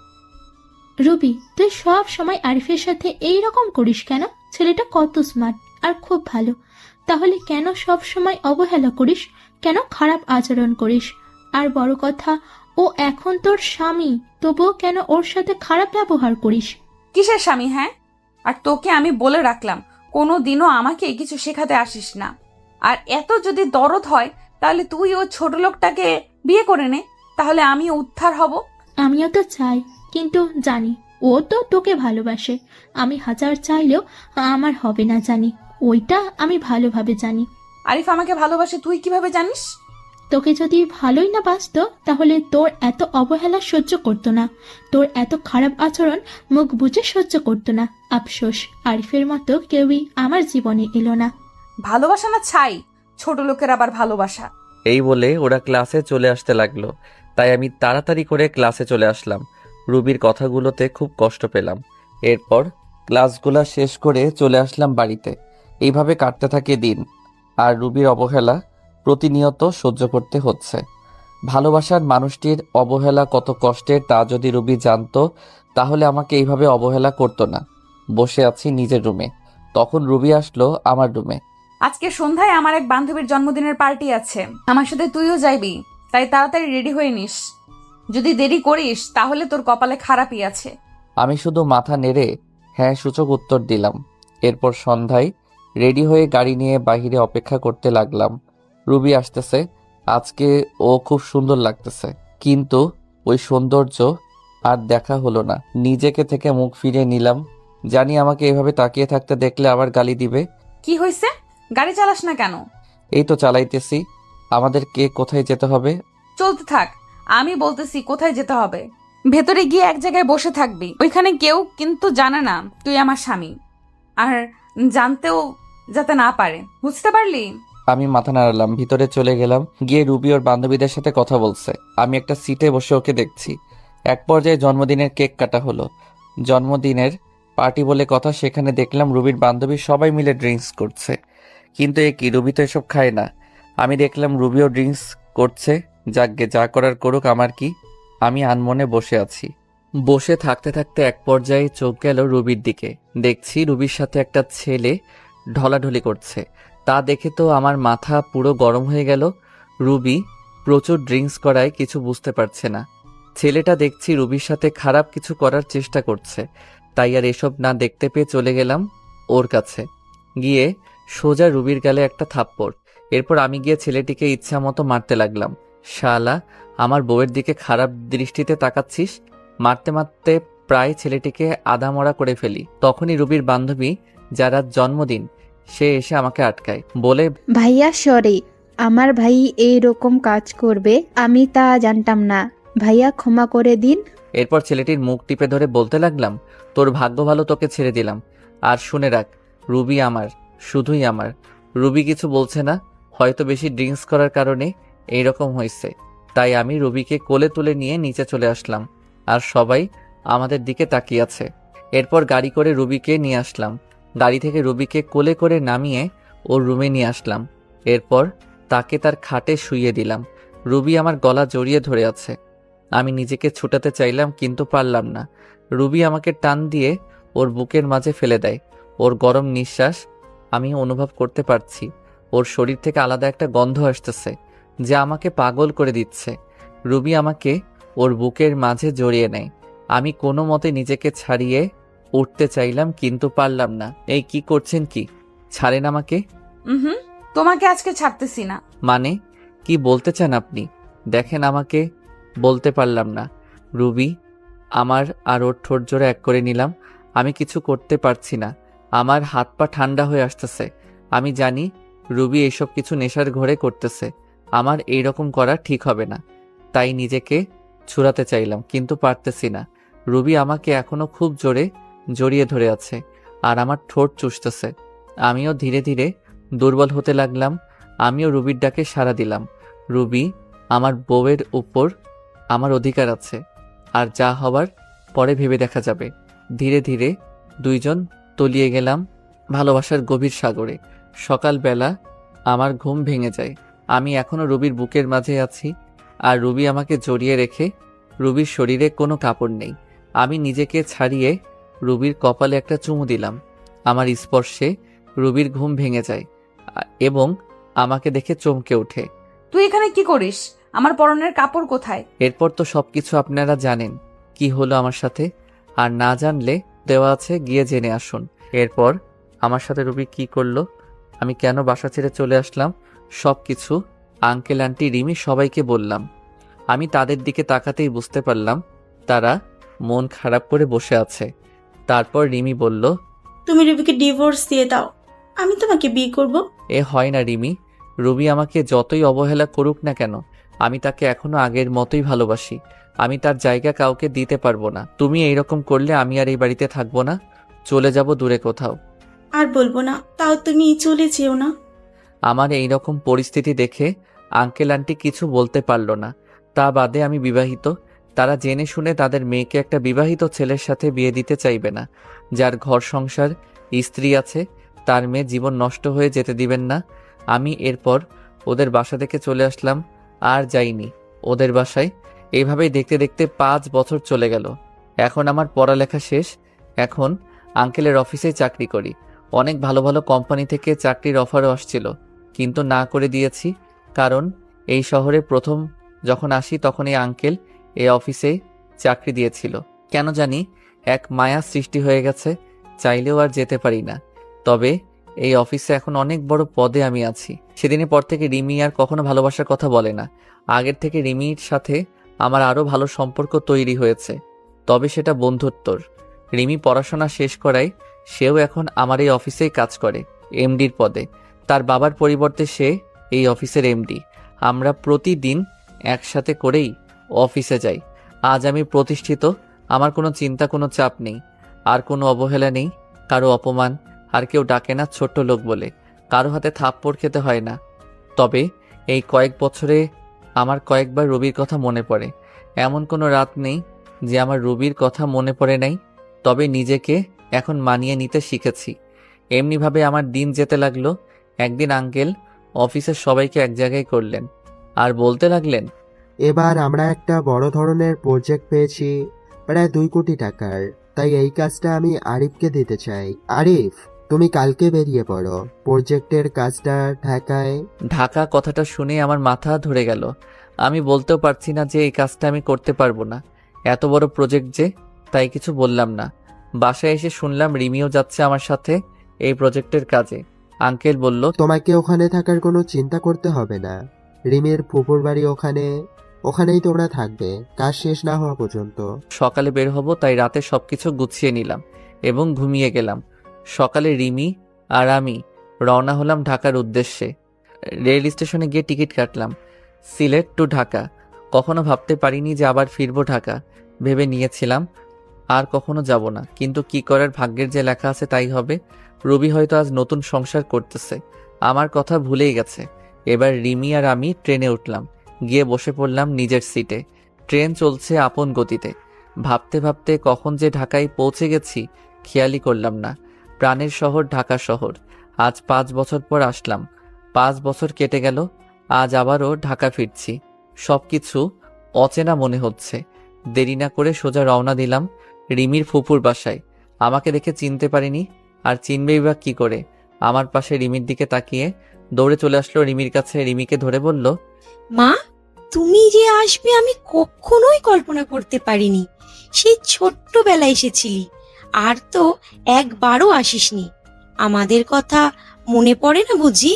রুবি, তুই সব সময় আরিফের সাথে এই রকম করিস কেন? ছেলেটা কত স্মার্ট আর খুব ভালো, তাহলে কেন সব সময় অবহেলা করিস, কেন খারাপ আচরণ করিস? আর বড় কথা, ও এখন তোর স্বামী, তবুও কেন ওর সাথে খারাপ ব্যবহার করিস? কিসের স্বামী? হ্যাঁ, আর তোকে আমি বলে রাখলাম, কোনো দিনও আমাকে কিছু শেখাতে আসিস না। আর এত যদি দরদ হয় তাহলে তুই ও ছোট লোকটাকে বিয়ে করে নে, তাহলে আমিও উদ্ধার হব। আমিও তো চাই, কিন্তু জানি ও তো তোকে ভালোবাসে। আমি হাজার চাইলেও আমার হবে না, জানি, ওইটা আমি ভালোভাবে জানি। আরিফ আমাকে ভালোবাসে তুই কিভাবে জানিস? তোকে যদি ভালোই না বাসতো তাহলে তোর এত অবহেলা সহ্য করতো না, তোর এত খারাপ আচরণ মুখ বুজে সহ্য করতো না। আফসোস, আরিফের মতো কেউই আমার জীবনে এলো না। ভালোবাসা না ছাই, ছোট লোকের আবার ভালোবাসা। এই বলে ওরা ক্লাসে চলে আসতে লাগলো। তাই আমি তাড়াতাড়ি করে ক্লাসে চলে আসলাম। রুবির কথাগুলোতে খুব কষ্ট পেলাম। এরপর ক্লাসগুলো শেষ করে চলে আসলাম বাড়িতে। এইভাবে কাটতে থাকে দিন, আর রুবির অবহেলা প্রতিনিয়ত সহ্য করতে হচ্ছে। ভালোবাসার মানুষটির অবহেলা কত কষ্টের তা যদি রুবি জানতো তাহলে আমাকে এইভাবে অবহেলা করতো না। বসে আছি নিজের রুমে, তখন রুবি আসলো আমার রুমে। আজকে সন্ধ্যায় আমার এক বান্ধবীর জন্মদিনের পার্টি আছে, আমার সাথে তুইও যাইবি, তাই তাড়াতাড়ি রেডি হয়ে নিস। যদি দেরি করিস তাহলে তোর কপালে খারাপই আছে। আমি শুধু মাথা নেড়ে হ্যাঁ সূচক উত্তর দিলাম। এরপর সন্ধ্যায় রেডি হয়ে গাড়ি নিয়ে বাইরে অপেক্ষা করতে লাগলাম। রুবি আসতেছে, আজকে ও খুব সুন্দর লাগতেছে, কিন্তু ওই সৌন্দর্য আর দেখা হলো না। নিজেকে থেকে মুখ ফিরিয়ে নিলাম, জানি আমাকে এভাবে তাকিয়ে থাকতে দেখলে আবার গালি দিবে। কি হয়েছে? গাড়ি চালাস না কেন? এই তো চালাইতেছি। আমাদেরকে কোথায় যেতে হবে? চলতে থাক, আমি বলতেছি কোথায় যেতে হবে। ভেতরে গিয়ে এক জায়গায় বসে থাকবি, ওইখানে কেউ কিন্তু জানে না তুই আমার স্বামী, আর জানতেও যাতে না পারে, বুঝতে পারলি? আমি মাথা নাড়ালাম, ভিতরে চলে গেলাম। গিয়ে রুবি ওর বান্ধবীদের সাথে কথা বলছে। আমি একটা সিটে বসে ওকে দেখছি। এক পর্যায়ে জন্মদিনের কেক কাটা হলো। জন্মদিনের পার্টি বলে কথা, সেখানে দেখলাম রুবির বান্ধবী সবাই মিলে ড্রিঙ্কস করছে। কিন্তু এ কি, রুবি তো এসব খায় না। আমি দেখলাম রুবিও ড্রিঙ্কস করছে। যাকগে, যা করার করুক, আমার কি। আমি আনমনে বসে আছি। বসে থাকতে থাকতে এক পর্যায়ে চোখ গেল রুবির দিকে। দেখছি রুবির সাথে একটা ছেলে ঢলাঢলি করছে। তা দেখে তো আমার মাথা পুরো গরম হয়ে গেল। রুবি প্রচুর ড্রিঙ্কস করায় কিছু বুঝতে পারছে না। ছেলেটা দেখছি রুবির সাথে খারাপ কিছু করার চেষ্টা করছে। তাই আর এসব না দেখতে পেয়ে চলে গেলাম ওর কাছে। গিয়ে সোজা রুবির গালে একটা থাপ্পড়। এরপর আমি গিয়ে ছেলেটিকে ইচ্ছা মতো মারতে লাগলাম। শালা, আমার বউয়ের দিকে খারাপ দৃষ্টিতে তাকাচ্ছিস? মারতে মারতে প্রায় ছেলেটিকে আধামরা করে ফেলি। তখনই রুবির বান্ধবী, যার আজ জন্মদিন, সে এসে আমাকে আটকায়, বলে, ভাইয়া সরি, আমার ভাই এই রকম কাজ করবে আমি তা জানতাম না, ভাইয়া ক্ষমা করে দিন। এরপর ছেলেটির মুখ টিপে ধরে বলতে লাগলাম, তোর ভাগ্য ভালো, তোকে ছেড়ে দিলাম। আর শুনে রাখ, রুবি আমার, শুধুই আমার। রুবি কিছু বলছে না, হয়তো বেশি ড্রিঙ্কস করার কারণে এইরকম হয়েছে। তাই আমি রুবিকে কোলে তুলে নিয়ে নিচে চলে আসলাম, আর সবাই আমাদের দিকে তাকিয়ে আছে। এরপর গাড়ি করে রুবিকে নিয়ে আসলাম। গাড়ি থেকে রুবিকে কোলে করে নামিয়ে ওর রুমে নিয়ে আসলাম। এরপর তাকে তার খাটে শুইয়ে দিলাম। রুবি আমার গলা জড়িয়ে ধরে আছে। আমি নিজেকে ছুটাতে চাইলাম, কিন্তু পারলাম না। রুবি আমাকে টান দিয়ে ওর বুকের মাঝে ফেলে দেয়। ওর গরম নিঃশ্বাস আমি অনুভব করতে পারছি। ওর শরীর থেকে আলাদা একটা গন্ধ আসতেছে, যা আমাকে পাগল করে দিচ্ছে। রুবি আমাকে ওর বুকের মাঝে জড়িয়ে নেয়। আমি কোনো মতে নিজেকে ছাড়িয়ে উঠতে চাইলাম, কিন্তু পারলাম না। এই কি করছেন? কি ছাড়েন আমাকে। হুম, তোমাকে আজকে ছাড়তেছি না। মানে কি বলতে চান আপনি? দেখেন, আমাকে বলতে পারলাম না। রুবি আমার আর ওর ঠোঁট জোড়া এক করে নিলাম। আমি কিছু করতে পারছি না। আমার হাত পা ঠান্ডা হয়ে আসতেছে। আমি জানি রুবি এসব কিছু নেশার ঘরে করতেছে। আমার এই রকম করা ঠিক হবে না। তাই নিজেকে ছুড়াতে চাইলাম, কিন্তু পারতেছি না। রুবি আমাকে এখনো খুব জোরে জড়িয়ে ধরে আছে, আর আমার ঠোঁট চুষতেছে। আমিও ধীরে ধীরে দুর্বল হতে লাগলাম। আমিও রুবির ডাকে সাড়া দিলাম। রুবি, আমার বউয়ের উপর আমার অধিকার আছে, আর যা হবার পরে ভেবে দেখা যাবে। ধীরে ধীরে দুইজন তলিয়ে গেলাম ভালোবাসার গভীর সাগরে। সকালবেলা আমার ঘুম ভেঙে যায়। আমি এখনো রুবির বুকের মাঝে আছি, আর রুবি আমাকে জড়িয়ে রেখে। রুবির শরীরে কোনো কাপড় নেই। আমি নিজেকে ছাড়িয়ে রুবির কপালে একটা চুমু দিলাম। আমার স্পর্শে রুবির ঘুম ভেঙে যায় এবং আমাকে দেখে চমকে ওঠে। তুই এখানে কি করিস? আমার পরনের কাপড় কোথায়? এরপর তো সবকিছু আপনারা জানেন কি হলো আমার সাথে, আর না জানলে দেওয়া আছে, গিয়ে জেনে আসুন। এরপর আমার সাথে রুবি কি করলো, আমি কেন বাসা ছেড়ে চলে আসলাম, সবকিছু আঙ্কেল, আন্টি, রিমি সবাইকে বললাম। আমি তাদের দিকে তাকাতেই বুঝতে পারলাম তারা মন খারাপ করে বসে আছে। তারপর রিমি বলল, তুমি রুবিকে ডিভোর্স দিয়ে দাও, আমি তোমাকে বিয়ে করব। এ হয় না রিমি। রুবি আমাকে যতই অবহেলা করুক না কেন, আমি তাকে এখনো আগের মতোই ভালোবাসি। আমি তার জায়গা কাউকে দিতে পারবো না। তুমি এইরকম করলে আমি আর এই বাড়িতে থাকবো না, চলে যাব দূরে কোথাও। আর বলবো না, তাও তুমি চলে যেও না। আমার এই রকম পরিস্থিতি দেখে আঙ্কেল আন্টি কিছু বলতে পারল না। তা বাদে আমি বিবাহিত। তারা জেনে শুনে তাদের মেয়েকে একটা বিবাহিত ছেলের সাথে বিয়ে দিতে চাইবে না, যার ঘর সংসার, স্ত্রী আছে। তার মেয়ে জীবন নষ্ট হয়ে যেতে দিবেন না। আমি এরপর ওদের বাসা থেকে চলে আসলাম, আর যাইনি ওদের বাসায়। এইভাবেই দেখতে দেখতে 5 বছর চলে গেল। এখন আমার পড়ালেখা শেষ। এখন আঙ্কেলের অফিসেই চাকরি করি। অনেক ভালো ভালো কোম্পানি থেকে চাকরির অফারও আসছিল, কিন্তু না করে দিয়েছি। কারণ এই শহরে প্রথম যখন আসি তখন এই আঙ্কেল এই অফিসে চাকরি দিয়েছিল। কেন জানি এক মায়া সৃষ্টি হয়ে গেছে, চাইলেও আর যেতে পারি না। তবে এই অফিসে এখন অনেক বড় পদে আমি আছি। সেদিনের পর থেকে রিমি আর কখনো ভালোবাসার কথা বলে না। আগের থেকে রিমির সাথে আমার আরও ভালো সম্পর্ক তৈরি হয়েছে, তবে সেটা বন্ধুত্বর। রিমি পড়াশোনা শেষ করায় সেও এখন আমার এই অফিসেই কাজ করে, এমডির পদে। তার বাবার পরিবর্তে সে এই অফিসের এমডি। আমরা প্রতিদিন একসাথে করেই অফিসে যাই। আজ আমি প্রতিষ্ঠিত। আমার কোনো চিন্তা, কোনো চাপ নেই, আর কোনো অবহেলা নেই, কারো অপমান। আর কেউ ডাকে না ছোট্ট লোক বলে, কারো হাতে থাপ্পড় খেতে হয় না। তবে এই কয়েক বছরে আমার কয়েকবার রবির কথা মনে পড়ে। এমন কোনো রাত নেই যে আমার রবির কথা মনে পড়ে নাই। তবে নিজেকে এখন মানিয়ে নিতে শিখেছি। এমনিভাবে আমার দিন যেতে লাগলো। একদিন আঙ্কেল অফিসের সবাইকে এক জায়গায় করলেন, আর বলতে লাগলেন, এবার আমরা একটা বড় ধরনের প্রজেক্ট পেয়েছি, প্রায় 2 কোটি টাকার। তাই এই কাজটা আমি আরিফকে দিতে চাই। আরিফ, তুমি কালকে বেরিয়ে পড়ো। প্রজেক্টের কাজটা ঢাকায়। ঢাকা কথাটা শুনে আমার মাথা ধরে গেল। আমি বলতেও পারছি না যে এই কাজটা আমি করতে পারবো না, এত বড় প্রজেক্ট যে। তাই কিছু বললাম না। বাসায় এসে শুনলাম রিমিও যাচ্ছে আমার সাথে এই প্রজেক্টের কাজে। আঙ্কেল বলল, তোমাকে ওখানে থাকার কোনো চিন্তা করতে হবে না। রিমির ফুপুর বাড়ি ওখানে, ওখানেই তোমরা থাকবে কাজ শেষ না হওয়া পর্যন্ত। সকালে বের হব, তাই রাতে সবকিছু গুছিয়ে নিলাম এবং ঘুমিয়ে গেলাম। সকালে রিমি আর আমি রওনা হলাম ঢাকার উদ্দেশ্যে। রেল স্টেশনে গিয়ে টিকিট কাটলাম, সিলেট টু ঢাকা। কখনো ভাবতে পারিনি যে আবার ফিরবো ঢাকা। ভেবে নিয়েছিলাম আর কখনো যাব না, কিন্তু কি করার, ভাগ্যের যে লেখা আছে তাই হবে। রবি হয়তো আজ নতুন সংসার করতেছে, আমার কথা ভুলেই গেছে। এবার রিমি আর আমি ট্রেনে উঠলাম, গিয়ে বসে পড়লাম নিজের সিটে। ট্রেন চলছে আপন গতিতে। ভাবতে ভাবতে কখন যে ঢাকায় পৌঁছে গেছি খেয়ালই করলাম না। প্রাণের শহর ঢাকা শহর। আজ 5 বছর পর আসলাম। 5 বছর কেটে গেল, আজ আবারও ঢাকা ফিরছি। সবকিছু অচেনা মনে হচ্ছে। দেরি না করে সোজা রওনা দিলাম রিমির ফুপুর বাসায়। আমাকে দেখে চিনতে পারিনি, আর চিনবেই বা কি করে। আমার পাশে রিমির দিকে তাকিয়ে দৌড়ে চলে আসলো রিমির কাছে। রিমিকে ধরে বলল, মা, তুমি যে আসবে আমি কখনোই কল্পনা করতে পারিনি। সেই ছোট্টবেলায় এসেছিলি, আর তো একবারও আসিসনি। আমাদের কথা মনে পড়ে না বুঝি?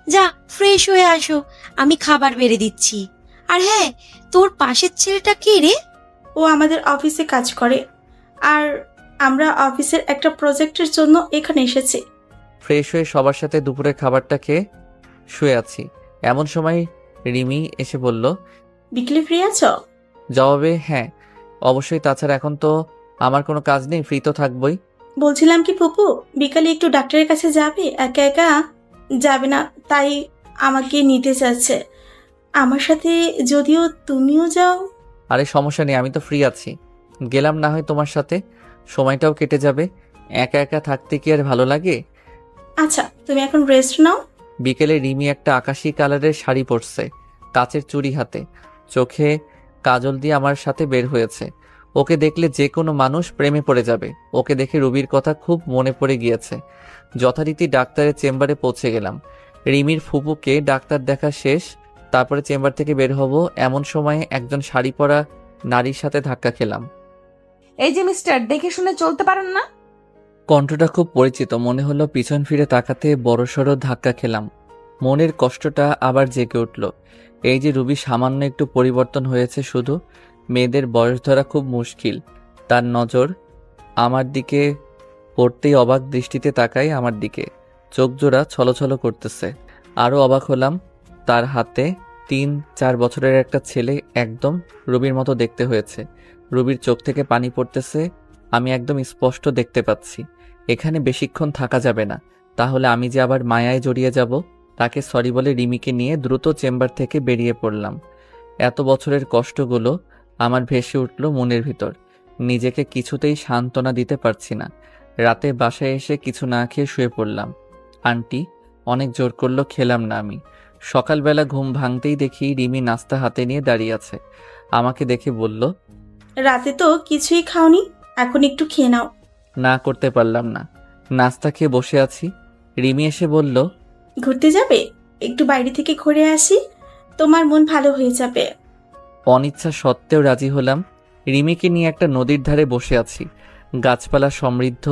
যা, ফ্রেশ হয়ে আসো, আমি খাবার বেড়ে দিচ্ছি। আর হ্যাঁ, তোর পাশের ছেলেটা কে রে? ও আমাদের অফিসে কাজ করে, আর আমরা অফিসের একটা প্রজেক্টের জন্য এখানে এসেছি। ফ্রেশ হয়ে সবার সাথে দুপুরের খাবারটা খেয়ে শুয়ে আছি। এমন সময় রিমি এসে বলল, বিকেলে ফ্রি আছো? জবাবে হ্যাঁ অবশ্যই, তাছাড়া এখন তো আমার কোনো কাজ নেই, ফ্রি তো থাকবই। বলছিলাম কি ফুপু, বিকালে একটু ডাক্তারের কাছে যাবে? একা একা যাবে না, তাই আমাকে নিতে চাচ্ছে আমার সাথে, যদিও তুমিও যাও। আরে সমস্যা নেই, আমি তো ফ্রি আছি, গেলাম না হয় তোমার সাথে, সময়টাও কেটে যাবে। একা একা থাকতে কি আর ভালো লাগে? আচ্ছা, তুমি এখন রেস্ট নাও। বিকেলে রিমি একটা আকাশি কালারের শাড়ি পরছে, কাচের চুড়ি হাতে, চোখে কাজল দিয়ে আমার সাথে বের হয়েছে। ওকে দেখলে যে কোনো মানুষ প্রেমে পড়ে যাবে। ওকে দেখে রুবির কথা খুব মনে পড়ে গিয়েছে। যথারীতি ডাক্তারের চেম্বারে পৌঁছে গেলাম। রিমির ফুপুকে ডাক্তার দেখা শেষ, তারপরে চেম্বার থেকে বের হব, এমন সময়ে একজন শাড়ি পরা নারীর সাথে ধাক্কা খেলাম। এই যে মিস্টার, দেখে শুনে চলতে পারেন না? কণ্ঠটা খুব পরিচিত, মনে হলো পিছন ফিরে তাকাতে বড়সড় ধাক্কা খেলাম। মনের কষ্টটা আবার জেগে উঠল। এই যে রুবি সামান্য একটু পরিবর্তন হয়েছে শুধু। মেয়েদের বয়স ধরা খুব মুশকিল। তার নজর আমার দিকে পড়তেই অবাক দৃষ্টিতে তাকায় আমার দিকে, চোখ জোড়া ছলছল করতেছে। আরও অবাক হলাম, তার হাতে 3-4 বছরের একটা ছেলে, একদম রুবির মতো দেখতে হয়েছে। রুবির চোখ থেকে পানি পড়তেছে, আমি একদম স্পষ্ট দেখতে পাচ্ছি। এখানে বেশিক্ষণ থাকা যাবে না, তাহলে আমি যে আবার মায়ায় জড়িয়ে যাব। তাকে সরি বলে রিমিকে নিয়ে দ্রুত চেম্বার থেকে বেরিয়ে পড়লাম। এত বছরের কষ্টগুলো আমার ভেসে উঠল মনের ভিতর। নিজেকে কিছুতেই সান্ত্বনা দিতে পারছি না। রাতে বাসায় এসে কিছু না খেয়ে শুয়ে পড়লাম। আন্টি অনেক জোর করলো, খেলাম না আমি। সকালবেলা ঘুম ভাঙতেই দেখি রিমি নাস্তা হাতে নিয়ে দাঁড়িয়ে আছে। আমাকে দেখে বলল, রাতে তো কিছুই খাওনি, এখন একটু খেয়ে নাও। না করতে পারলাম না। নাস্তা খেয়ে বসে আছি। রিমি এসে বলল, ঘুরতে যাবে? একটু বাইরে থেকে ঘুরে আসি, তোমার মন ভালো হয়ে যাবে। অনিচ্ছা সত্ত্বেও রাজি হলাম। রিমিকে নিয়ে একটা নদীর ধারে বসে আছি। গাছপালা সমৃদ্ধ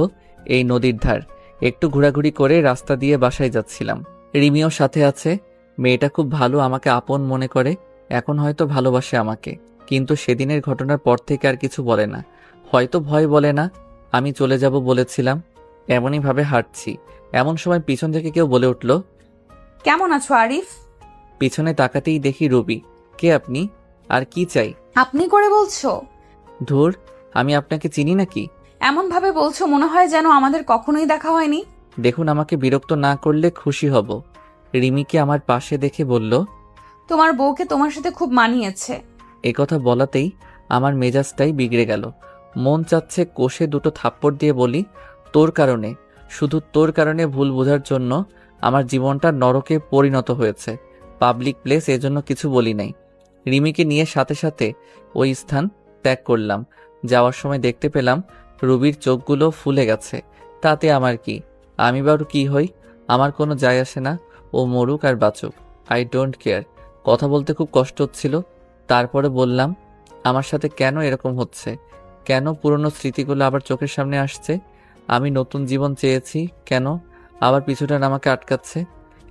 এই নদীর ধার। একটু ঘোরাঘুরি করে রাস্তা দিয়ে বাসায় যাচ্ছিলাম। রিমিও সাথে আছে। মেয়েটা খুব ভালো, আমাকে আপন মনে করে। এখন হয়তো ভালোবাসে আমাকে, কিন্তু সেদিনের ঘটনার পর থেকে আর কিছু বলে না। হয়তো ভয় বলে না। আমি চলে যাব বলেছিলাম, এমনই ভাবে হাঁটছি। এমন সময় পিছন থেকে কেউ বলে উঠল, কেমন আছো আরিফ? পিছনে তাকাতেই দেখি রবি। কে আপনি, আর কি চাই? আপনি করে বলছো? ধুর, আমি আপনাকে চিনি নাকি? এমন ভাবে বলছো মনে হয় যেন আমাদের কখনোই দেখা হয়নি। দেখুন, আমাকে বিরক্ত না করলে খুশি হব। রিমিকে আমার পাশে দেখে বলল, তোমার বউকে তোমার সাথে খুব মানিয়েছে। একথা বলাতেই আমার মেজাজটাই বিগড়ে গেল। মন চাচ্ছে কষে দুটো থাপ্পড় দিয়ে বলি, তোর কারণে, শুধু তোর কারণে ভুল বোঝার জন্য আমার জীবনটা নরকে পরিণত হয়েছে। পাবলিক প্লেস, এজন্য কিছু বলি নাই। রিমিকে নিয়ে সাথে সাথে ওই স্থান ত্যাগ করলাম। যাওয়ার সময় দেখতে পেলাম রুবির চোখগুলো ফুলে গেছে। তাতে আমার কি? আমি বারু কি হই? আমার কোনো যায় আসে না। ও মরুক আর বাঁচুক, আই ডোন্ট কেয়ার। কথা বলতে খুব কষ্ট হচ্ছিল। তারপরে বললাম, আমার সাথে কেন এরকম হচ্ছে? কেন পুরনো স্মৃতিগুলো আবার চোখের সামনে আসছে? আমি নতুন জীবন চেয়েছি, কেন আবার পিছুটান আমাকে আটকাচ্ছে?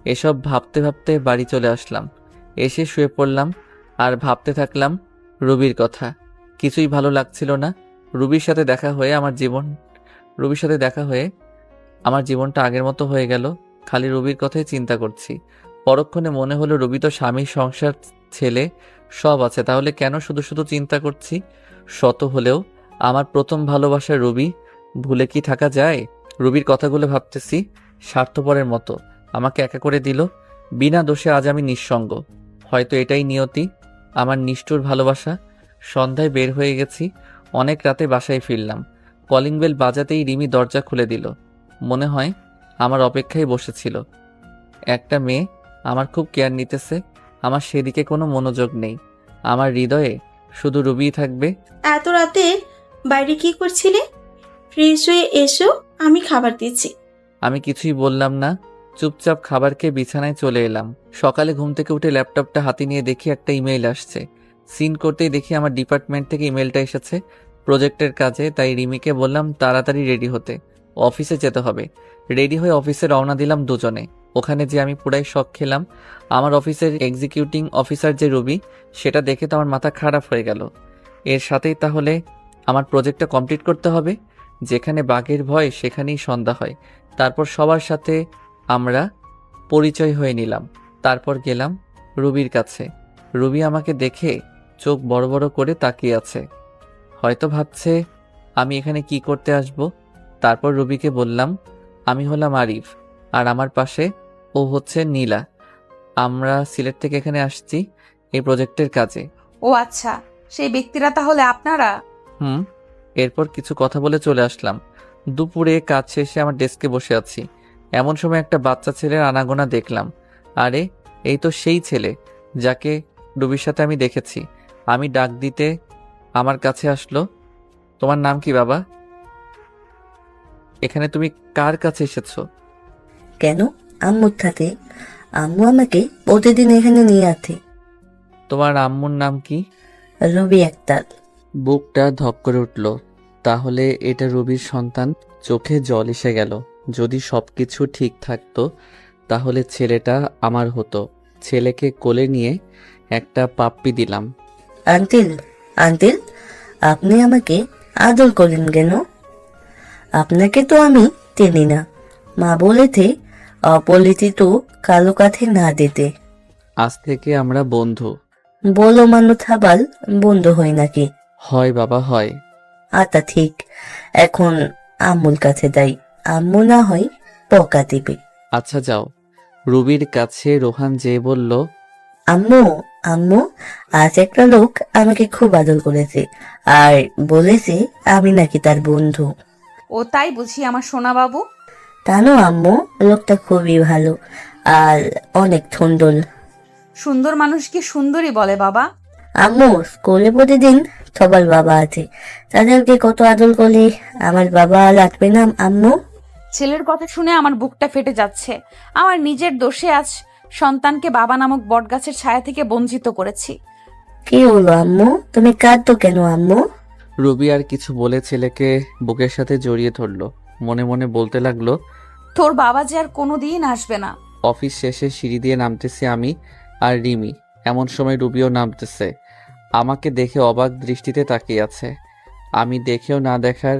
এসব ভাবতে ভাবতে বাড়ি চলে আসলাম। এসে শুয়ে পড়লাম। আর ভাবতে থাকলাম রুবির কথা। কিছুই ভালো লাগছিল না। রুবির সাথে দেখা হয়ে আমার জীবনটা আগের মতো হয়ে গেল। খালি রুবির কথাই চিন্তা করছি। পরক্ষণে মনে হলো রুবি তো স্বামী, সংসার, ছেলে সব আছে, তাহলে কেন শুধু শুধু চিন্তা করছি? শত হলেও আমার প্রথম ভালোবাসার রুবি, ভুলে কি থাকা যায়? রুবির কথাগুলো ভাবতেছি, স্বার্থপরের মতো আমাকে একা করে দিল। বিনা দোষে আজ আমি নিঃসঙ্গ। হয়তো এটাই নিয়তি, আমার নিষ্ঠুর ভালোবাসা। সন্ধ্যায় বের হয়ে গেছি, অনেক রাতে বাসায় ফিরলাম। কলিং বেল বাজাতেই রিমি দরজা খুলে দিল। মনে হয় আমার অপেক্ষায় বসেছিল। একটা মেয়ে আমার খুব কেয়ার নিতেছে। আমার সেদিকে কোনো মনোযোগ নেই। আমার হৃদয়ে শুধু রুবিই থাকবে। এত রাতে বাইরে কি করছিলে? ফ্রেশ হয়ে এসো, আমি খাবার দিচ্ছি। আমি কিছুই বললাম না, চুপচাপ খাবার খেয়ে বিছানায় চলে এলাম। সকালে ঘুম থেকে উঠে ল্যাপটপটা হাতে নিয়ে দেখি একটা ইমেইল আসছে। সিন করতেই দেখি আমার ডিপার্টমেন্ট থেকে ইমেলটা এসেছে প্রজেক্টের কাজে। তাই রিমিকে বললাম তাড়াতাড়ি রেডি হতে, অফিসে যেতে হবে। রেডি হয়ে অফিসে রওনা দিলাম দুজনে। ওখানে যে আমি পুরাই শক খেলাম। আমার অফিসের এক্সিকিউটিং অফিসার যে রবি, সেটা দেখে তো আমার মাথা খারাপ হয়ে গেল। এর সাথেই তাহলে আমার প্রজেক্টটা কমপ্লিট করতে হবে। যেখানে বাঘের ভয় সেখানেই সন্ধ্যা হয়। তারপর সবার সাথে আমরা পরিচয় হয়ে নিলাম। তারপর গেলাম রুবির কাছে। রুবি আমাকে দেখে চোখ বড় বড় করে তাকিয়ে আছে। হয়তো ভাবছে আমি এখানে কি করতে আসব। তারপর রুবিকে বললাম আমি হলাম আরিফ, আর আমার পাশে ও হচ্ছে নীলা। আমরা সিলেট থেকে এখানে আসছি এই প্রজেক্টের কাজে। ও আচ্ছা, সেই ব্যক্তিরা তাহলে আপনারা? এরপর কিছু কথা বলে চলে আসলাম। দুপুরে কাজ শেষে আমার ডেস্কে বসে আছি। এমন সময় একটা বাচ্চা ছেলের আনাগোনা দেখলাম। আরে এই তো সেই ছেলে যাকে রুবির সাথে আমি দেখেছি। আমি ডাক দিতে আমার কাছে আসলো। তোমার নাম কি বাবা? এখানে তুমি কার কাছে এসেছো? কেন? আম্মুর সাথে। আম্মু আমাকে প্রতিদিন এখানে নিয়ে আসে। তোমার আম্মুর নাম কি? রবি আক্তার। বুকটা ধক করে উঠল। তাহলে এটা রবির সন্তান। চোখে জল এসে গেল। যদি সবকিছু ঠিক থাকতো তাহলে ছেলেটা আমার হতো। ছেলেকে কোলে নিয়ে একটা পাপ্পি দিলাম। আঙ্কেল, আঙ্কেল, আপনি আমাকে আদর করেন কেন? আপনাকে তো আমি চিনি না। মা বলেছে অপরিচিত কালো কাছে না দিতে। আজ থেকে আমরা বন্ধু। বলো মানুষ আবার বন্ধু হয় নাকি? হয় বাবা, হয়। আচ্ছা ঠিক, এখন আম্মুর কাছে যাই। আম্মু না হয় পকা দিবে। আচ্ছা যাও। রুবির কাছে রোহান যেয়ে বলল, আম্মু, আম্মু, আজ একটা লোক আমাকে খুব আদর করেছে আর বলেছে আমি নাকি তার বন্ধু। ও তাই বুঝি আমার সোনা বাবু? জানো আম্মু, লোকটা খুবই ভালো আর অনেক সুন্দর। সুন্দর মানুষকে সুন্দরী বলে বাবা। আম্মু, স্কুলে প্রতিদিন সবার বাবা আছে, তাদেরকে কত আদর করলে আমার বাবা লাগবে না আম্মু? ছেলের কথা শুনে আমার বুকটা ফেটে যাচ্ছে। আমার নিজের দোষে আজ সন্তানকে বাবা নামক বটগাছের ছায়া থেকে বঞ্চিত করেছি। কি হলো আম্মু, তুমি কাঁদতো কেন আম্মু? রুবি আর কিছু বলে ছেলেকে বুকের সাথে জড়িয়ে ধরলো। মনে মনে বলতে লাগলো, তোর বাবা যে আর কোনোদিন আসবে না। অফিস শেষে সিঁড়ি দিয়ে নামতেছি আমি আর রিমি। এমন সময় রুবিও নামতেছে। আমাকে দেখে অবাক দৃষ্টিতে তাকিয়ে আছে। আমি দেখেও না দেখার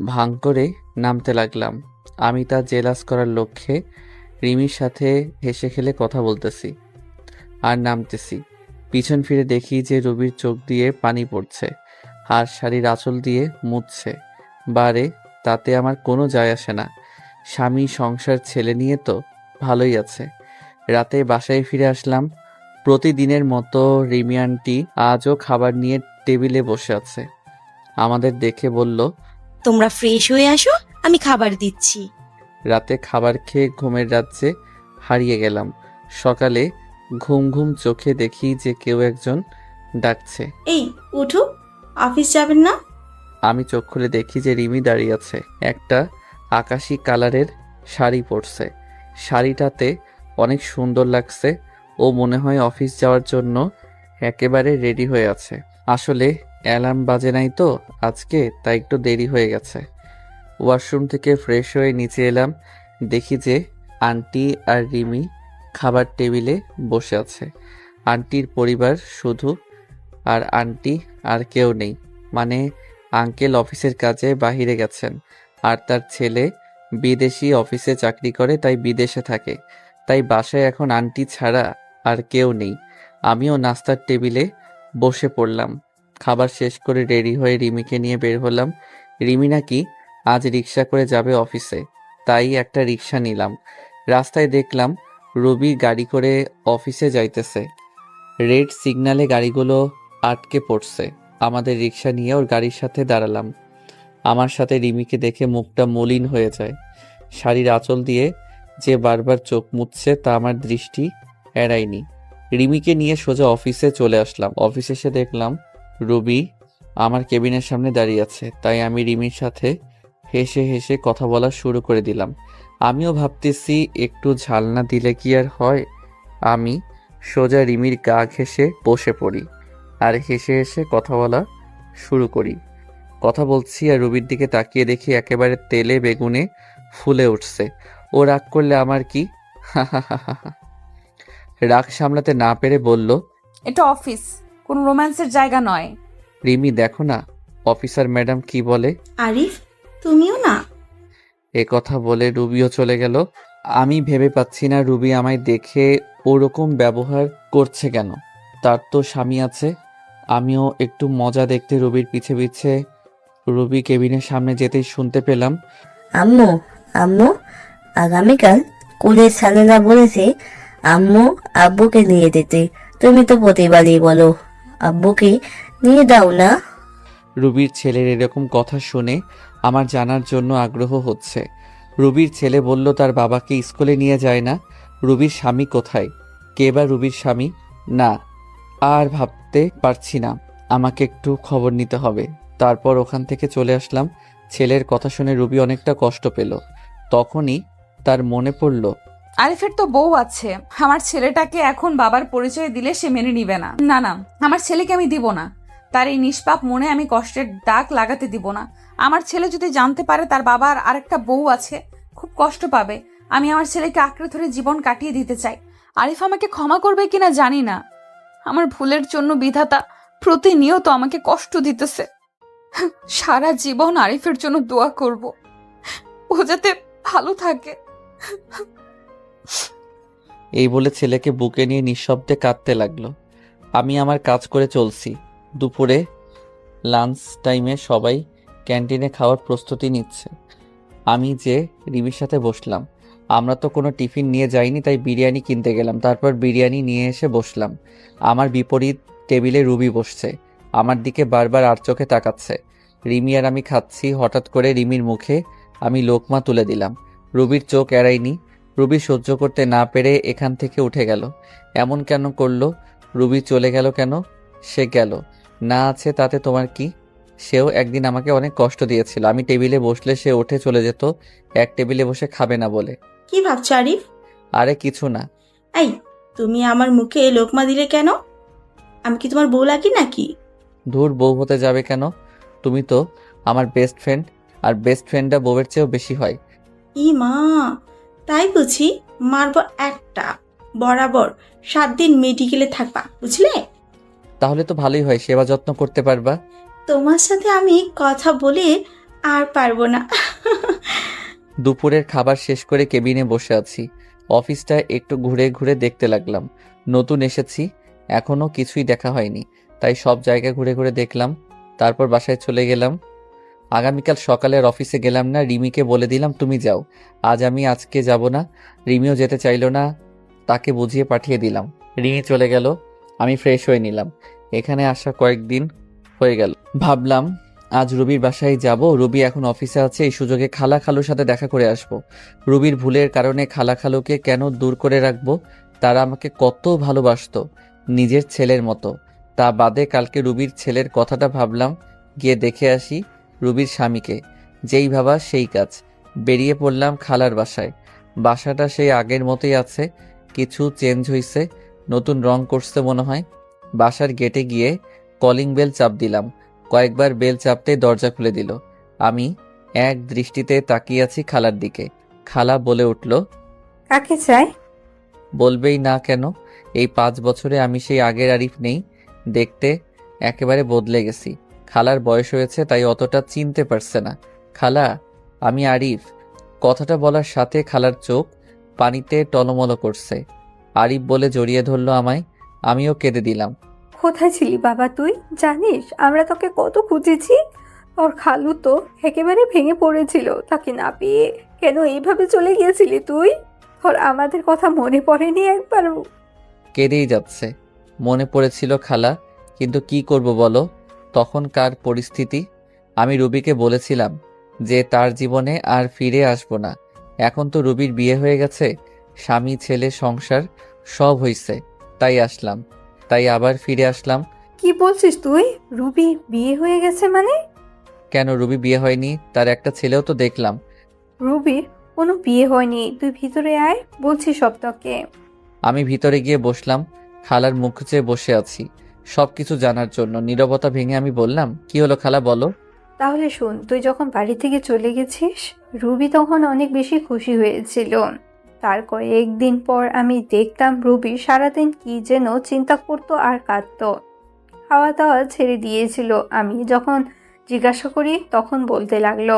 ভান করে নামতে লাগলাম। আমি তা জেলাস করার লক্ষ্যে রিমির সাথে হেসে খেলে কথা বলতেছি আর নামতেছি। পিছন ফিরে দেখি যে রুবির চোখ দিয়ে পানি পড়ছে আর শাড়ির আঁচল দিয়ে মুছছে। বারে, তাতে আমার কোনো যায় আসে না। স্বামী, সংসার, ছেলে নিয়ে তো ভালোই আছে। রাতে বাসায় ফিরে আসলাম। প্রতিদিনের মতো রিমি আন্টি আজও খাবার নিয়ে টেবিলে বসে আছে। আমাদের দেখে বলল, তোমরা ফ্রেশ হয়ে আসো, আমি খাবার দিচ্ছি। রাতে খাবার খেয়ে ঘুমের রাজ্যে হারিয়ে গেলাম। সকালে ঘুম ঘুম চোখে দেখি যে কেউ একজন ডাকছে। এই উঠো, অফিস যাবেন না? আমি চোখ খুলে দেখি যে রিমি দাঁড়িয়ে আছে। একটা আকাশি কালারের শাড়ি পরছে। শাড়িটাতে অনেক সুন্দর লাগছে। ও মনে হয় অফিস যাওয়ার জন্য একেবারে রেডি হয়ে আছে। আসলে অ্যালার্ম বাজে নাই তো আজকে, তাই একটু দেরি হয়ে গেছে। ওয়াশরুম থেকে ফ্রেশ হয়ে নিচে এলাম। দেখি যে আন্টি আর রিমি খাবার টেবিলে বসে আছে আন্টির পরিবার শুধু, আর আন্টি আর কেউ নেই। মানে আঙ্কেল অফিসের কাজে বাহিরে গেছেন, আর তার ছেলে বিদেশি অফিসে চাকরি করে, তাই বিদেশে থাকে। তাই বাসায় এখন আন্টি ছাড়া আর কেউ নেই। আমিও নাস্তার টেবিলে বসে পড়লাম। খাবার শেষ করে রেডি হয়ে রিমিকে নিয়ে বের হলাম। রিমি নাকি আজ রিক্সা করে যাবে অফিসে, তাই একটা রিক্সা নিলাম। রাস্তায় দেখলাম রবি গাড়ি করে অফিসে যাইতেছে। রেড সিগন্যালে গাড়িগুলো আটকে পড়ছে। আমাদের রিক্সা নিয়ে ওর গাড়ির সাথে দাঁড়ালাম। আমার সাথে রিমিকে দেখে মুখটা মলিন হয়ে যায়। শাড়ির আঁচল দিয়ে যে বারবার চোখ মুছছে তা আমার দৃষ্টি এড়ায়নি। রিমিকে নিয়ে সোজা অফিসে চলে আসলাম। অফিসে এসে দেখলাম রবি আমার কেবিনের সামনে দাঁড়িয়ে আছে, তাই আমি রিমির সাথে হেসে হেসে কথা বলা শুরু করে দিলাম। আমিও ভাবতেছি একটু ঝাল না দিলে কি আর হয়। আমি সোজা রিমির গা ঘেঁষে বসে পড়ি আর হেসে হেসে কথা বলা শুরু করি। কথা বলছি আর রবির দিকে তাকিয়ে দেখি একেবারে তেলে বেগুনে ফুলে উঠছে। ও রাগ করলে আমার কি? রাগ সামলাতে না পেরে বলল, এটা অফিস, কোনো রোম্যান্সের জায়গা নয়। রিমি দেখো না অফিসার ম্যাডাম কি বলে। আরিফ, তুমিও না? এ কথা বলে রুবিও চলে গেল। আমি ভেবে পাচ্ছি না রুবি আমায় দেখে ওরকম ব্যবহার করছে কেন। তার তো স্বামী আছে। আমিও একটু মজা দেখতে রুবির পিছে পিছে রুবি কেবিনের সামনে যেতেই শুনতে পেলাম, আম্মু আম্মু আগামীকাল স্কুলের স্যারেরা বলেছে আম্মু আব্বুকে নিয়ে যেতে। তুমি তো প্রতিবারই বলো আব্বুকে নিয়ে দাও না। রুবির ছেলের এরকম কথা শুনে আমার জানার জন্য আগ্রহ হচ্ছে। রুবির ছেলে বলল তার বাবাকে স্কুলে নিয়ে যায় না। রুবির স্বামী কোথায়? কে বা রুবির স্বামী? না, আর ভাবতে পারছি না। আমাকে একটু খবর নিতে হবে। তারপর ওখান থেকে চলে আসলাম। ছেলের কথা শুনে রুবি অনেকটা কষ্ট পেল। তখনই তার মনে পড়ল, আরিফের তো বউ আছে। আমার ছেলেটাকে এখন বাবার পরিচয় দিলে সে মেনে নিবে না। না না, আমার ছেলেকে আমি দিব না। তার এই নিষ্পাপ মনে আমি কষ্টের দাগ লাগাতে দিব না। আমার ছেলে যদি জানতে পারে তার বাবার আরেকটা বউ আছে, খুব কষ্ট পাবে। আমি আমার ছেলেকে আঁকড়ে ধরে জীবন কাটিয়ে দিতে চাই। আরিফ আমাকে ক্ষমা করবে কিনা জানি না। আমার ভুলের জন্য বিধাতা প্রতিনিয়ত আমাকে কষ্ট দিতেছে। সারা জীবন আরিফের জন্য দোয়া করব, ও যাতে ভালো থাকে। এই বলে ছেলেকে বুকে নিয়ে নিঃশব্দে কাঁদতে লাগলো। আমি আমার কাজ করে চলছি। দুপুরে লাঞ্চ টাইমে সবাই ক্যান্টিনে খাওয়ার প্রস্তুতি নিচ্ছে। আমি যে রিমির সাথে বসলাম। আমরা তো কোনো টিফিন নিয়ে যাইনি, তাই বিরিয়ানি কিনতে গেলাম। তারপর বিরিয়ানি নিয়ে এসে বসলাম। আমার বিপরীত টেবিলে রুবি বসছে। আমার দিকে বারবার আর চোখে তাকাচ্ছে। রিমি আর আমি খাচ্ছি। হঠাৎ করে রিমির মুখে আমি লোকমা তুলে দিলাম। রুবির চোখ এড়ায়নি। রুবি সহ্য করতে না পেরে এখান থেকে উঠে গেল। এমন কেন করলো? রুবি চলে গেল কেন? সে গেল না আছে তাতে তোমার কি? সেও একদিন আমাকে অনেক কষ্ট দিয়েছিল। আমি টেবিলে বসলে সে উঠে চলে যেত, এক টেবিলে বসে খাবে না বলে। কি ভাবছো আরিফ? আরে কিছু না। এই, তুমি আমার মুখে লোকমা দিলে কেন? আমি কি তোমার বউ লাগি নাকি? ধুর, বউ হতে যাবে কেন? তুমি তো আমার বেস্ট ফ্রেন্ড, আর বেস্ট ফ্রেন্ডটা বউয়ের চেয়েও বেশি হয়। ই মা, তাই বুঝি? মারবো একটা। বরাবর 7 দিন মেডিকেলে থাকবা, বুঝলে? তাহলে তো ভালোই হয়, সেবা যত্ন করতে পারবা। তোমার সাথে আমি কথা বলে আর পারবো না। দুপুরের খাবার শেষ করে কেবিনে বসে আছি। অফিসটা একটু ঘুরে ঘুরে দেখতে লাগলাম। নতুন এসেছি, এখনো কিছুই দেখা হয়নি, তাই সব জায়গা ঘুরে ঘুরে দেখলাম। তারপর বাসায় চলে গেলাম। আগামীকাল সকালের অফিসে গেলাম না। রিমিকে বলে দিলাম তুমি যাও, আজকে যাব না। রিমিও যেতে চাইলো না, তাকে বুঝিয়ে পাঠিয়ে দিলাম। রিমি চলে গেল। আমি ফ্রেশ হয়ে নিলাম। এখানে আসা কয়েকদিন হয়ে গেল। ভাবলাম আজ রুবির বাসায় যাব। রুবি এখন অফিসে আছে, এই সুযোগে খালা খালুর সাথে দেখা করে আসব। রুবির ভুলের কারণে খালা খালুকে কেন দূর করে রাখবো? তারা আমাকে কত ভালোবাসতো, নিজের ছেলের মতো। তা বাদে কালকে রুবির ছেলের কথাটা ভাবলাম, গিয়ে দেখে আসি রুবির স্বামীকে। যেই ভাবা সেই কাজ। বেরিয়ে পড়লাম খালার বাসায়। বাসাটা সেই আগের মতোই আছে, কিছু চেঞ্জ হইছে, নতুন রং করছে মনে হয়। বাসার গেটে গিয়ে কলিং বেল চাপ দিলাম। কয়েকবার বেল চাপতে দরজা খুলে দিল। আমি এক দৃষ্টিতে তাকিয়ে আছি খালার দিকে। খালা বলে উঠল, কাকে চাই? বলবেই না কেন? এই 5 বছরে আমি সেই আগের আরিফ নেই, দেখতে একেবারে বদলে গেছি। খালার বয়স হয়েছে তাই অতটা চিনতে পারছে না। খালা, আমি আরিফ। কথাটা বলার সাথে খালার চোখ পানিতে টলমল করছে। আরিফ বলে জড়িয়ে ধরলো আমায়, আমিও কেঁদে দিলাম। কোথায় ছিলি বাবা তুই? জানিস আমরা তোকে কত খুঁজেছি। তোর খালু তো একেবারে ভেঙে পড়েছিল, তাকে না পেয়ে কেন এইভাবে চলে গিয়েছিলি তুই? তোর আমাদের কথা মনে পড়েনি একবারও? কেঁদেই যাচ্ছে। মনে পড়েছিল খালা, কিন্তু কি করব বলো, তখনকার পরিস্থিতি। আমি রুবিকে বলেছিলাম যে তার জীবনে আর ফিরে আসবো না। এখন তো রুবির বিয়ে হয়ে গেছে, স্বামী, ছেলে, সংসার সব হইছে, তাই আসলাম। তাই আবার ফিরে আসলাম। কি বলছিস তুই? রুবি বিয়ে হয়ে গেছে মানে? কেন, রুবি বিয়ে হয়নি? তার একটা ছেলেও তো দেখলাম। রুবির কোনো বিয়ে হয়নি, তুই ভিতরে আয়, বলছি সব তোকে। আমি ভিতরে গিয়ে বসলাম, খালার মুখ চেয়ে বসে আছি সবকিছু জানার জন্য। নীরবতা ভেঙে আমি বললাম, কি হলো খালা, বলো। তাহলে শোন, তুই যখন বাড়ি থেকে চলে গেছিস, রুবি তখন অনেক বেশি খুশি হয়েছিল। তার কয়েকদিন পর আমি দেখতাম রুবি সারাদিন কি যেন চিন্তা করতো আর কাঁদতো। খাওয়া দাওয়া ছেড়ে দিয়েছিল। আমি যখন জিজ্ঞাসা করি তখন বলতে লাগলো,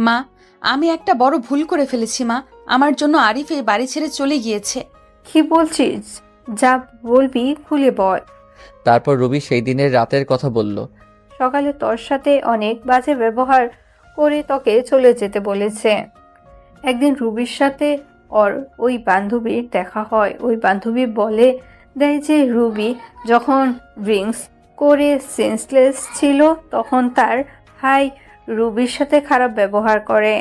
মা, আমি একটা বড় ভুল করে ফেলেছি মা। আমার জন্য আরিফ এই বাড়ি ছেড়ে চলে গিয়েছে। কি বলছিস? যা বলবি খুলে বল। তারপর রুবি সেই দিনের রাতের কথা বলল। সকালে তোর সাথে অনেক বাজে ব্যবহার করে তোকে চলে যেতে বলেছে। একদিন রুবির সাথে ওর ওই বান্ধবীর দেখা হয়। ওই বান্ধবী বলে দেয় যে রুবি যখন ড্রিঙ্কস করে সেন্সলেস ছিল তখন তার ভাই রুবির সাথে খারাপ ব্যবহার করে।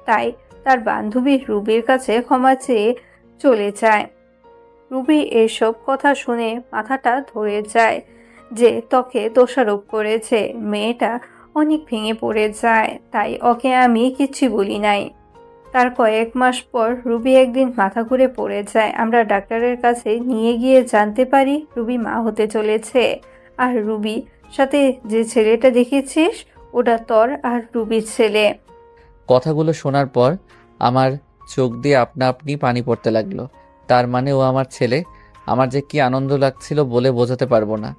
তাই তার বান্ধবী রুবির কাছে ক্ষমা চেয়ে চলে যায়। রুবি এসব কথা শুনে মাথাটা ধরে যায় যে তোকে দোষারোপ করেছে। মেয়েটা অনেক ভেঙে পড়ে যায়, তাই ওকে আমি কিচ্ছু বলি নাই। তার কয়েক মাস পর রুবি একদিন মাথা ঘুরে পড়ে যায়। আমরা ডাক্তারের কাছে নিয়ে গিয়ে জানতে পারি রুবি মা হতে চলেছে। আর রুবি সাথে যে ছেলেটা দেখেছিস ওটা তোর আর রুবির ছেলে। কথাগুলো শোনার পর আমার চোখ দিয়ে আপনা আপনি পানি পড়তে লাগলো। তার মানে ও আমার ছেলে। আমার যে কি আনন্দ লাগছিল বলে বোঝাতে পারবো না।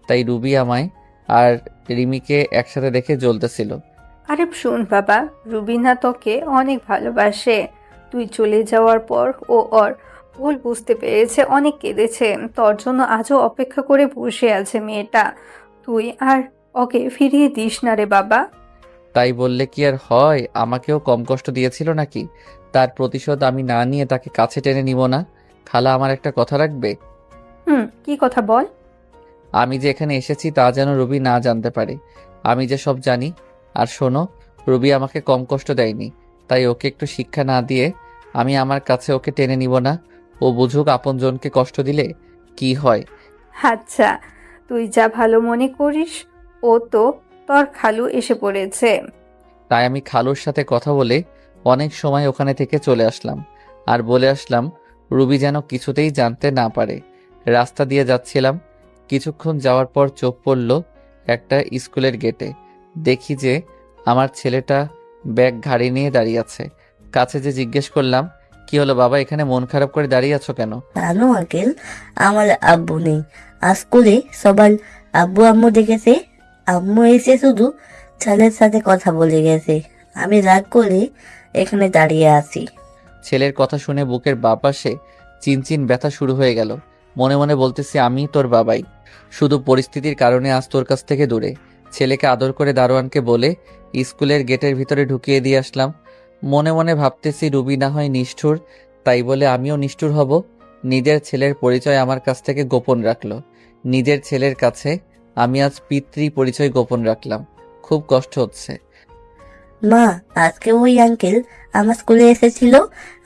তাই রুবি আমায় আর রিমিকে একসাথে দেখে জ্বলতেছিল। আরে শোন বাবা, রুবি না তোকে অনেক ভালোবাসে। তুই চলে যাওয়ার পর ও ওর ভুল বুঝতে পেরেছে, অনেক কেঁদেছে। তোর জন্য আজও অপেক্ষা করে বসে আছে মেয়েটা। তুই আর ওকে ফিরিয়ে দিস না রে বাবা। তাই বললে কি আর হয়? আমাকেও কম কষ্ট দিয়েছিল নাকি? তার প্রতিশোধ আমি না নিয়ে তাকে কাছে টেনে নিব না? খালা, আমার একটা কথা রাখবে? কি কথা বল? আমি যে এখানে এসেছি তা যেন রুবি না জানতে পারে। আমি যে সব জানি। আর শোনো, রুবি আমাকে কম কষ্ট দেয়নি, তাই ওকে একটু শিক্ষা না দিয়ে আমি আমার কাছে ওকে টেনে নিব না। ও বুঝুক আপনজনকে কষ্ট দিলে কি হয়। আচ্ছা, তুই যা ভালো মনে করিস। ও তো তোর খালু এসে পড়েছে। তাই আমি খালুর সাথে কথা বলে অনেক সময় ওখানে থেকে চলে আসলাম। আর বলে আসলাম রুবি যেন কিছুতেই জানতে না পারে। রাস্তা দিয়ে যাচ্ছিলাম, কিছুক্ষণ যাওয়ার পর চোখ পড়ল একটা স্কুলের গেটে। দেখি যে আমার ছেলেটা ব্যাগ ঘাড়ি নিয়ে দাঁড়িয়ে আছে। কাছে যে জিজ্ঞেস করলাম, কি হলো বাবা, এখানে মন খারাপ করে দাঁড়িয়ে আছো কেন? জানো আঙ্কেল, আমার আব্বু নেই। আজ স্কুলে সবার আব্বু আম্মু দেখেছে। আম্মু এসে শুধু ছেলের সাথে কথা বলে গেছে। আমি রাগ করে এখানে দাঁড়িয়ে আছি। ছেলের কথা শুনে বুকের বাঁ পাশে চিনচিন ব্যথা শুরু হয়ে গেল। মনে মনে বলতেছি, আমি তোর বাবাই, শুধু পরিস্থিতির কারণে আজ তোর কাছ থেকে দূরে। ছেলেকে আদর করে দারোয়ানকে বলে স্কুলের গেটের ভিতরে ঢুকিয়ে দিয়ে আসলাম। মনে মনে ভাবতেছি রুবি না হয় নিষ্ঠুর, তাই বলে আমিও নিষ্ঠুর হব? নিজের ছেলের পরিচয় আমার কাছ থেকে গোপন রাখলো। নিজের ছেলের কাছে আমি আজ পিতৃ পরিচয় গোপন রাখলাম। খুব কষ্ট হচ্ছে। মা, আজকে ওই আঙ্কেল আমার স্কুলে এসেছিল,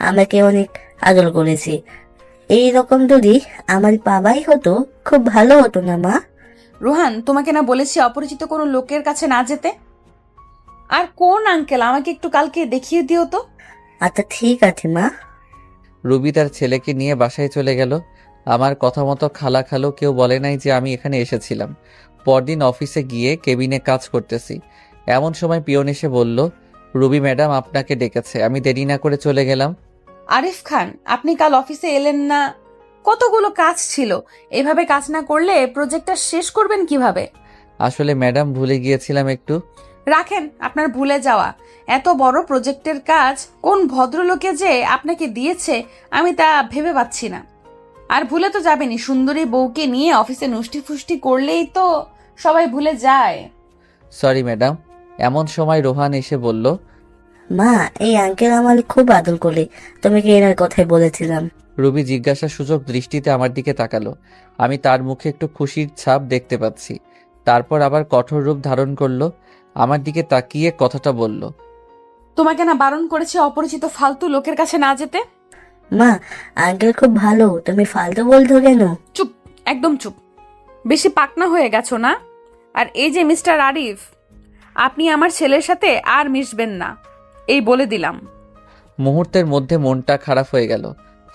আমাকে অনেক আদর করেছে। এই রকম যদি আমার বাবাই হতো খুব ভালো হতো না মা? রোহান, তোমাকে না বলেছি অপরিচিত কোনো লোকের কাছে না যেতে? আর কোন আঙ্কেল, আমাকে একটু কালকে দেখিয়ে দিও তো। আচ্ছা ঠিক আছে মা। রুবি তার ছেলেকে নিয়ে বাসায় চলে গেল। আমার কথা মতো খালা খালু কেউ বলে নাই যে আমি এখানে এসেছিলাম। পরদিন অফিসে গিয়ে কেবিনে কাজ করতেছি, এমন সময় পিয়ন এসে বলল, রুবি ম্যাডাম আপনাকে ডেকেছে। আমি দেরি না করে চলে গেলাম। আরিফ খান, আপনি কাল অফিসে এলেন না? কতগুলো কাজ ছিল, এভাবে কাজ না করলে প্রজেক্টটা শেষ করবেন কিভাবে? আসলে ম্যাডাম ভুলে গিয়েছিলাম একটু। রাখেন আপনার ভুলে যাওয়া। এত বড় প্রজেক্টের কাজ কোন ভদ্রলোকে যে আপনাকে দিয়েছে আমি তা ভেবে পাচ্ছি না। আর ভুলে তো যাবেনই, সুন্দরী বউকে নিয়ে অফিসে নষ্টি ফুষ্টি করলেই তো সবাই ভুলে যায়। Sorry madam. এমন সময় রোহান এসে বলল, মা, এই আঙ্কেল আমার খুব আদর করে, তুমি কি এনার কথাই বলেছিলাম? রুবি জিজ্ঞাসা সূচক দৃষ্টিতে আমার দিকে তাকালো। আমি তার মুখে একটু খুশির ছাপ দেখতে পাচ্ছি। তারপর আবার কঠোর রূপ ধারণ করলো। আমার দিকে তাকিয়ে কথাটা বলল, তোমাকে না বারণ করেছে অপরিচিত ফালতু লোকের কাছে না যেতে? মা, আঙ্কেল খুব ভালো, তুমি ফালতু বলছো কেন? চুপ, একদম চুপ। বেশি পাকনা হয়ে গেছো না? আর এই যে মিস্টার আরিফ, আপনি আমার ছেলের সাথে আর মিশবেন না, এই বলে দিলাম। মুহূর্তের মধ্যে মনটা খারাপ হয়ে গেল।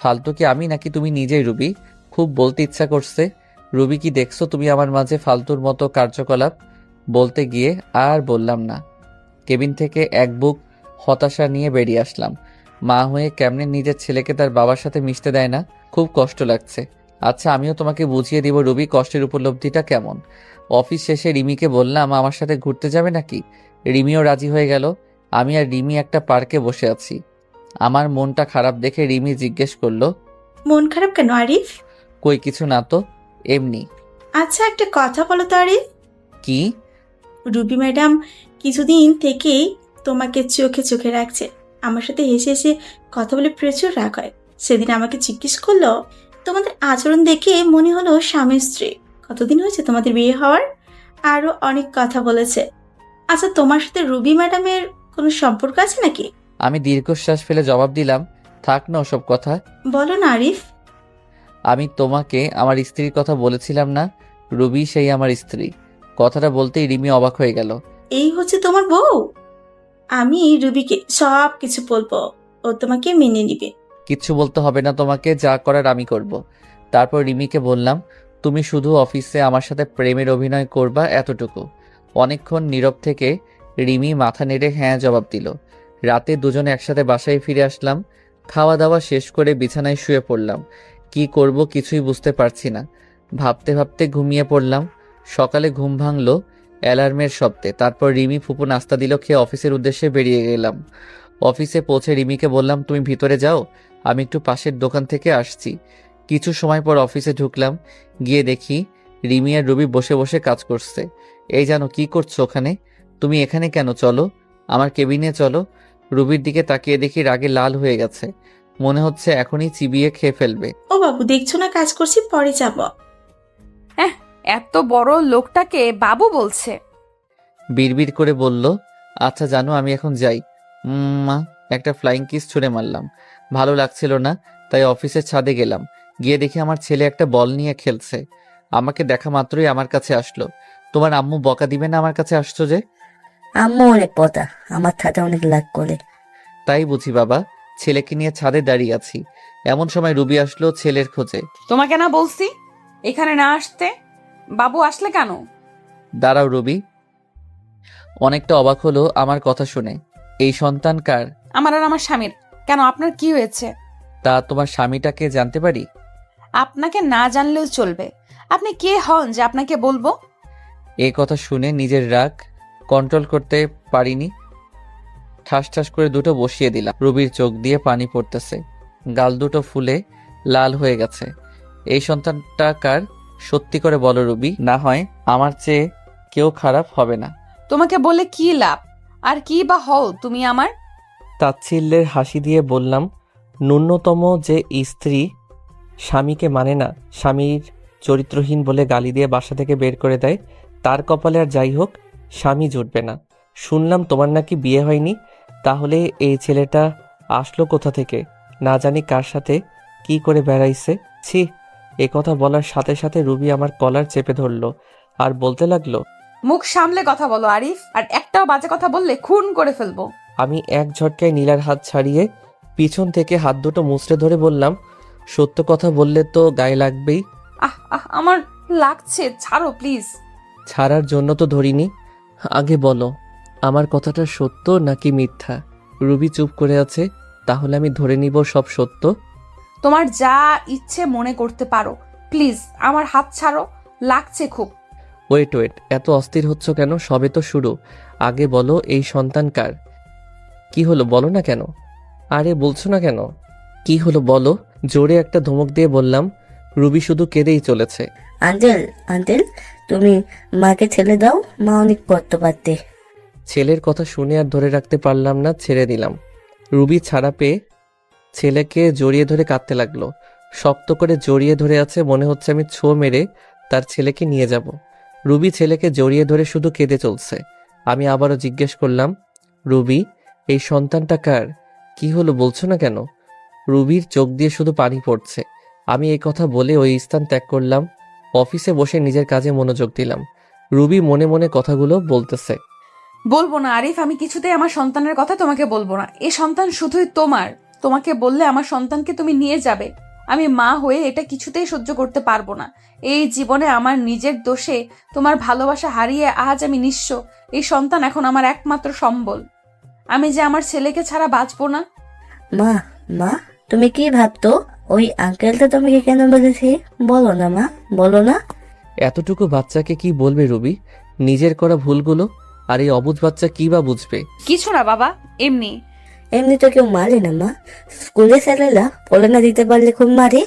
ফালতু কি আমি নাকি তুমি নিজেই রুবি? খুব বলতে ইচ্ছা করছে, রুবি কি দেখছো তুমি আমার মাঝে ফালতুর মতো কার্যকলাপ? বলতে গিয়ে আর বললাম না। কেবিন থেকে এক বুক হতাশা নিয়ে বেরিয়ে আসলাম। মা হয়ে কেমনে নিজের ছেলেকে তার বাবার সাথে মিশতে দেয় না, খুব কষ্ট লাগছে। আচ্ছা, আমিও তোমাকে বুঝিয়ে দিব রুবি কষ্টের উপলব্ধিটা কেমন। অফিস শেষে রিমিকে বললাম আমার সাথে ঘুরতে যাবে নাকি। রিমিও রাজি হয়ে গেল। আমি আর রিমি একটা পার্কে বসে আছি। আমার মনটা খারাপ দেখে রিমি জিজ্ঞেস করলো, মন খারাপ কেন আরিফ? কই কিছু না তো, এমনি। আচ্ছা, একটা কথা বলো তো আরিফ। কি? রুবি ম্যাডাম কিছুদিন থেকেই তোমাকে চোখে চোখে রাখছে। আমার সাথে হেসে হেসে কথা বলে প্রচুর রাগ হয়। সেদিন আমাকে জিজ্ঞেস করলো, তোমাদের আচরণ দেখে মনে হলো স্বামী স্ত্রী, কতদিন হয়েছে তোমাদের বিয়ে হওয়ার? আরও অনেক কথা বলেছে। আচ্ছা, তোমার সাথে রুবি ম্যাডামের কোনো সম্পর্ক আছে নাকি? আমি দীর্ঘশ্বাস ফেলে জবাব দিলাম, থাক না ওসব কথা। বলো না আরিফ। আমি তোমাকে আমার স্ত্রীর কথা বলেছিলাম না? রুবি সেই আমার স্ত্রী। কথাটা বলতেই রিমি অবাক হয়ে গেল। এই হচ্ছে তোমার বউ? আমি রুবিকে সব কিছু বলবো, ও তোমাকে মেনে নিবে। কিচ্ছু বলতে হবে না তোমাকে, যা করার আমি করব। তারপর রিমিকে বললাম, তুমি শুধু অফিসে আমার সাথে প্রেমের অভিনয় করবা, এতটুকু। অনেকক্ষণ নীরব থেকে রিমি মাথা নেড়ে হ্যাঁ জবাব দিল। রাতে দুজনে একসাথে বাসায় ফিরে আসলাম। খাওয়া দাওয়া শেষ করে বিছানায় শুয়ে পড়লাম। কি করব কিছুই বুঝতে পারছি না। ভাবতে ভাবতে ঘুমিয়ে পড়লাম। সকালে ঘুম ভাঙলো অ্যালার্মের শব্দে। তারপর রিমি ফুপু নাস্তা দিল, খেয়ে অফিসের উদ্দেশ্যে বেরিয়ে গেলাম। অফিসে পৌঁছে রিমিকে বললাম, তুমি ভিতরে যাও, আমি একটু পাশের দোকান থেকে আসছি। কিছু সময় পর অফিসে ঢুকলাম। গিয়ে দেখি রিমি আর রুবি বসে বসে কাজ করছে। এই জানো কি করছো ওখানে? তুমি এখানে কেন? চলো আমার কেবিনে চলো। রুবির দিকে তাকিয়ে দেখি রাগে লাল হয়ে গেছে। মনে হচ্ছে এখনই চিবিয়ে খেয়ে ফেলবে। ও বাবু, দেখছো না কাজ করছি, পরে যাব। এত বড় লোকটাকে বাবু বলছে। বিড়বিড় করে বলল, আচ্ছা জানো আমি এখন যাই। মা, একটা ফ্লাইং কিস ছুঁড়ে মারলাম। ভালো লাগছিল না, তাই অফিসের ছাদে গেলাম। গিয়ে দেখি আমার ছেলে একটা বল নিয়ে খেলছে। আমাকে দেখা মাত্রই আমার কাছে আসলো। তোমার আম্মু বকা দিবে না আমার কাছে আসছো যে? আম্মু অনেক পতা, আমার সাথে অনেক লাগ করে। তাই বুঝি বাবা, ছেলেকে নিয়ে ছাদে দাঁড়িয়ে আছি। এমন সময় রুবি আসলো ছেলের খোঁজে। তোমাকে না বলছি এখানে না আসতে? বাবু আসলে কেন? দাঁড়াও রুবি। অনেকটা অবাক হলো আমার কথা শুনে। এই সন্তান কার? আমার আর আমার স্বামীর। কেন, আপনার কি হয়েছে? তা তোমার স্বামীটাকে জানতে পারি? আপনাকে না জানলেও চলবে। আপনি কে হন যে আপনাকে বলবো? এই কথা শুনে নিজের রাগ কন্ট্রোল করতে পারিনি। ঠাস ঠাস করে দুটো বসিয়ে দিলাম। রুবির চোখ দিয়ে পানি পড়তেছে, গাল দুটো ফুলে লাল হয়ে গেছে। এই সন্তানটা কার? সত্যি করে বলো রুবি, না হয় আমার চেয়ে কেউ খারাপ হবে না। তোমাকে বলে কি লাভ? আর কি বা হও তুমি আমার? তাচ্ছিল্যের হাসি দিয়ে বললাম, ন্যূনতম যে স্ত্রী স্বামীকে মানে না, স্বামীর চরিত্রহীন বলে গালি দিয়ে বাসা থেকে বের করে দেয়, তার কপালে আর যাই হোক স্বামী জুটবে না। শুনলাম তোমার নাকি বিয়ে হয়নি, তাহলে এই ছেলেটা আসলো কোথা থেকে? না জানি কার সাথে কি করে বেড়াইছে। ছি! এ কথা বলার সাথে সাথে রুবি আমার কলার চেপে ধরলো আর বলতে লাগলো, মুখ সামলে কথা বলো আরিফ, আর একটাও বাজে কথা বললে খুন করে ফেলবো। আমি এক ঝটকায় নীলার হাত ছাড়িয়ে পিছন থেকে হাত দুটো মুচড়ে ধরে বললাম, সত্য কথা বললে তো গায়ে লাগবেই। আমার লাগছে, ছাড়ো প্লিজ। ছাড়ার জন্য তো ধরিনি। আগে বলো, আমার কথাটা সত্য নাকি মিথ্যা? রুবি চুপ করে আছে, তাহলে আমি ধরে নিব সব সত্য। তোমার যা ইচ্ছে মনে করতে পারো, প্লিজ আমার হাত ছাড়ো, লাগছে খুব। ওয়েট ওয়েট, এত অস্থির হচ্ছ কেন? সবে তো শুরু। আগে বলো এই সন্তান কার? কি হলো বলো না কেন? আরে বলছো না কেন? কি হলো বলো। জোরে একটা ধমক দিয়ে বললাম। রুবি শুধু কেঁদেই চলেছে। আঙ্কেল আঙ্কেল, তুমি মাকে ছেড়ে দাও, মা অনেক কষ্ট পারতে। ছেলের কথা শুনে আর ধরে রাখতে পারলাম না, ছেড়ে দিলাম। রুবি ছাড়া পেয়ে ছেলেকে জড়িয়ে ধরে কাঁদতে লাগলো। শক্ত করে জড়িয়ে ধরে আছে, মনে হচ্ছে আমি ছো মেরে তার ছেলেকে নিয়ে যাব। রুবি ছেলেকে জড়িয়ে ধরে শুধু কেঁদে চলছে। আমি আবারও জিজ্ঞেস করলাম, রুবি এই সন্তানটা কার? কি হলো বলছো না কেন? রুবির চোখ দিয়ে শুধু পানি পড়ছে। আমি এই কথা বলে ওই স্থান ত্যাগ করলাম। অফিসে বসে নিজের কাজে মনোযোগ দিলাম। রুবি মনে মনে কথাগুলো বলতেছে। বলবো না আরিফ, আমি কিছুতেই আমার সন্তানের কথা তোমাকে বলবো না। এই সন্তান শুধুই তোমার। তোমাকে বললে আমার সন্তানকে তুমি নিয়ে যাবে। আমি মা হয়ে এটা কিছুতেই সহ্য করতে পারবো না। এই জীবনে আমার নিজের দোষে তোমার ভালোবাসা হারিয়ে আজ আমি নিঃস্ব। এই সন্তান এখন আমার একমাত্র সম্বল। আমি যে আমার ছেলেকে ছাড়া বাঁচবো না। মা মা, তুমি কি ভাবতো? ওই আঙ্কেলটা তোমাকে কেন বলেছে? বলো না মা, বলো না। এতটুকু বাচ্চাকে কি বলবে রুবি? নিজের করা ভুলগুলো। আর এই অবুঝ বাচ্চা কি বা বুঝবে? কিছু না বাবা, এমনি। এমনি তো কেউ মারে না মা। স্কুলে ছেলেরা পড়া না দিতে পারলে খুব মারে।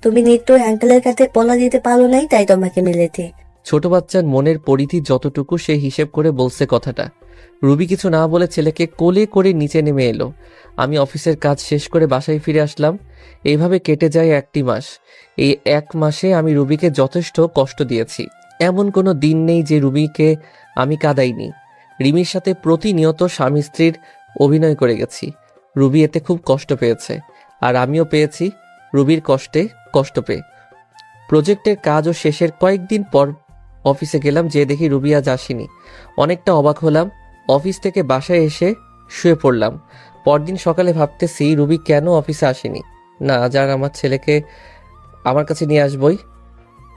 তুমি নিশ্চয়ই আঙ্কেলের কাছে পড়া দিতে পারো নাই, তাই তোমাকে মেলেছে। ছোট বাচ্চার মনের পরিধি যতটুকু সে হিসেব করে বলছে কথাটা। রুবি কিছু না বলে ছেলেকে কোলে করে নিচে নেমে এলো। আমি অফিসের কাজ শেষ করে বাসায় ফিরে আসলাম। এইভাবে কেটে যায় 1টি মাস। এই 1 মাসে আমি রুবিকে যথেষ্ট কষ্ট দিয়েছি। এমন কোনো দিন নেই যে রুবিকে আমি কাঁদাইনি। রিমির সাথে প্রতিনিয়ত স্বামী স্ত্রীর অভিনয় করে গেছি। রুবি এতে খুব কষ্ট পেয়েছে, আর আমিও পেয়েছি রুবির কষ্টে কষ্ট পেয়ে। প্রজেক্টের কাজও শেষের কয়েকদিন পর অফিসে গেলাম, যে দেখি রুবি আজ আসেনি। অনেকটা অবাক হলাম। অফিস থেকে বাসায় এসে শুয়ে পড়লাম। পরদিন সকালে ভাবতেছি রুবি কেন অফিসে আসেনি। না, আজ আর আমার ছেলেকে আমার কাছে নিয়ে আসবই।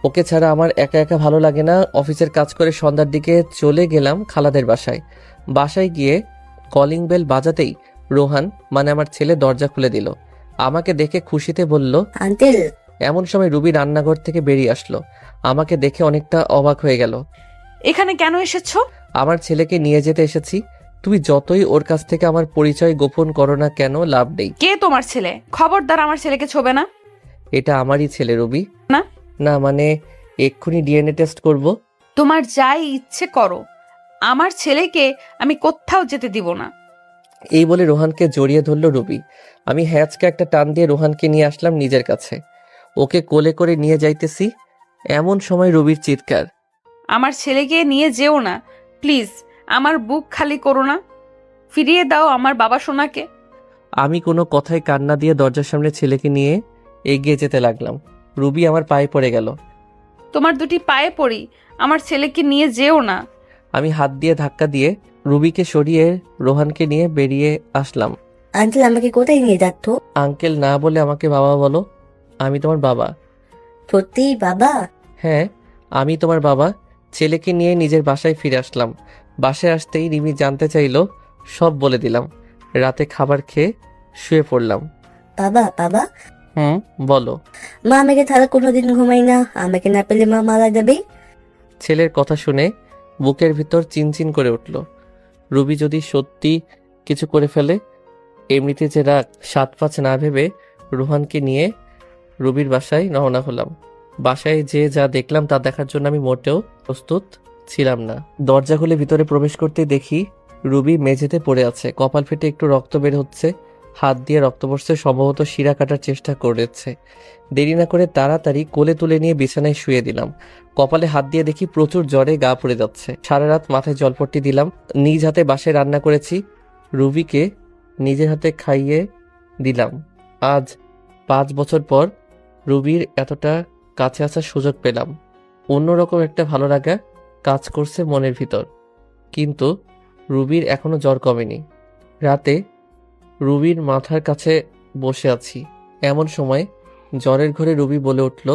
ওকে ছাড়া আমার একা একা ভালো লাগে না। অফিসের কাজ করে সন্ধ্যার দিকে চলে গেলাম খালাদের বাসায়। বাসায় গিয়ে কলিং বেল বাজাতেই রোহান মানে আমার ছেলে দরজা খুলে দিল। আমাকে দেখে খুশিতে বলল, আঙ্কেল। এমন সময় রুবি রান্নাঘর থেকে বেরিয়ে আসলো। আমাকে দেখে অনেকটা অবাক হয়ে গেল। এখানে কেন এসেছো? আমার ছেলেকে নিয়ে যেতে এসেছি। তুমি যতই ওর কাছ থেকে আমার পরিচয় গোপন করো না কেন, লাভ নেই। কে তোমার ছেলে? খবরদার আমার ছেলেকে ছোবে না। এটা আমারই ছেলে রুবি। না না মানে এক্ষুনি ডিএনএ টেস্ট করব। তোমার যাই ইচ্ছে করো, আমার ছেলেকে আমি কোথাও যেতে দিব না। এই বলে রোহানকে জড়িয়ে ধরল রুবি। আমি হ্যাঁচকে একটা টান দিয়ে রোহানকে নিয়ে আসলাম নিজের কাছে। ওকে কোলে করে নিয়ে যাইতেছি, এমন সময় রুবির চিৎকার, আমার ছেলেকে নিয়ে যেও না প্লিজ। আমার বুক খালি করো না। ফিরিয়ে দাও আমার বাবা সোনাকে। আমি কোনো কথায় কান্না দিয়ে দরজার সামনে ছেলেকে নিয়ে এগিয়ে যেতে লাগলাম। রুবি আমার পায়ে পড়ে গেল। তোমার দুটি পায়ে পড়ি, আমার ছেলেকে নিয়ে যেও না। আমি হাত দিয়ে ধাক্কা দিয়ে রুবিকে সরিয়ে রোহানকে নিয়ে বেরিয়ে আসলাম। আঙ্কেল, আমাকে কোথায় নিয়ে যাচ্ছ? আঙ্কেল না বলে আমাকে বাবা বলো। আমি তোমার বাবা। সত্যি বাবা? হ্যাঁ, আমি তোমার বাবা। ছেলেকে নিয়ে নিজের বাসায় ফিরে আসলাম। বাসায় আসতেই রিমি জানতে চাইলো, সব বলে দিলাম। রাতে খাবার খেয়ে শুয়ে পড়লাম। বাবা বাবা। বলো। মা আমাকে ছাড়া কোনোদিন ঘুমাই না, আমাকে না পেলে মা মারা যাবে। ছেলের কথা শুনে বুকের ভিতর চিনচিন করে উঠল। রুবি যদি সত্যি কিছু করে ফেলে। এমনিতে যে রাগ, 7-5 না ভেবে রোহানকে নিয়ে রুবির বাসায় রওনা হলাম। বাসায় যে যা দেখলাম তা দেখার জন্য আমি মোটেও প্রস্তুত ছিলাম না। দরজা খুলে ভিতরে প্রবেশ করতে দেখি রুবি মেঝেতে পড়ে আছে। কপাল ফেটে একটু রক্ত বের হচ্ছে। হাত দিয়ে রক্ত পড়ছে, সম্ভবত শিরা কাটার চেষ্টা করেছে। দেরি না করে তাড়াতাড়ি কোলে তুলে নিয়ে বিছানায় শুয়ে দিলাম। কপালে হাত দিয়ে দেখি প্রচুর জ্বরে গা পড়ে যাচ্ছে। সারা রাত মাথায় জলপট্টি দিলাম। নিজ হাতে বাসায় রান্না করেছি। রুবিকে নিজের হাতে খাইয়ে দিলাম। আজ 5 বছর পর রুবির এতটা কাছে আসার সুযোগ পেলাম। অন্যরকম একটা ভালো লাগা কাজ করছে মনের ভিতর। কিন্তু রুবির এখনো জ্বর কমেনি। রাতে রুবির মাথার কাছে বসে আছি, এমন সময় জ্বরের ঘরে রুবি বলে উঠল,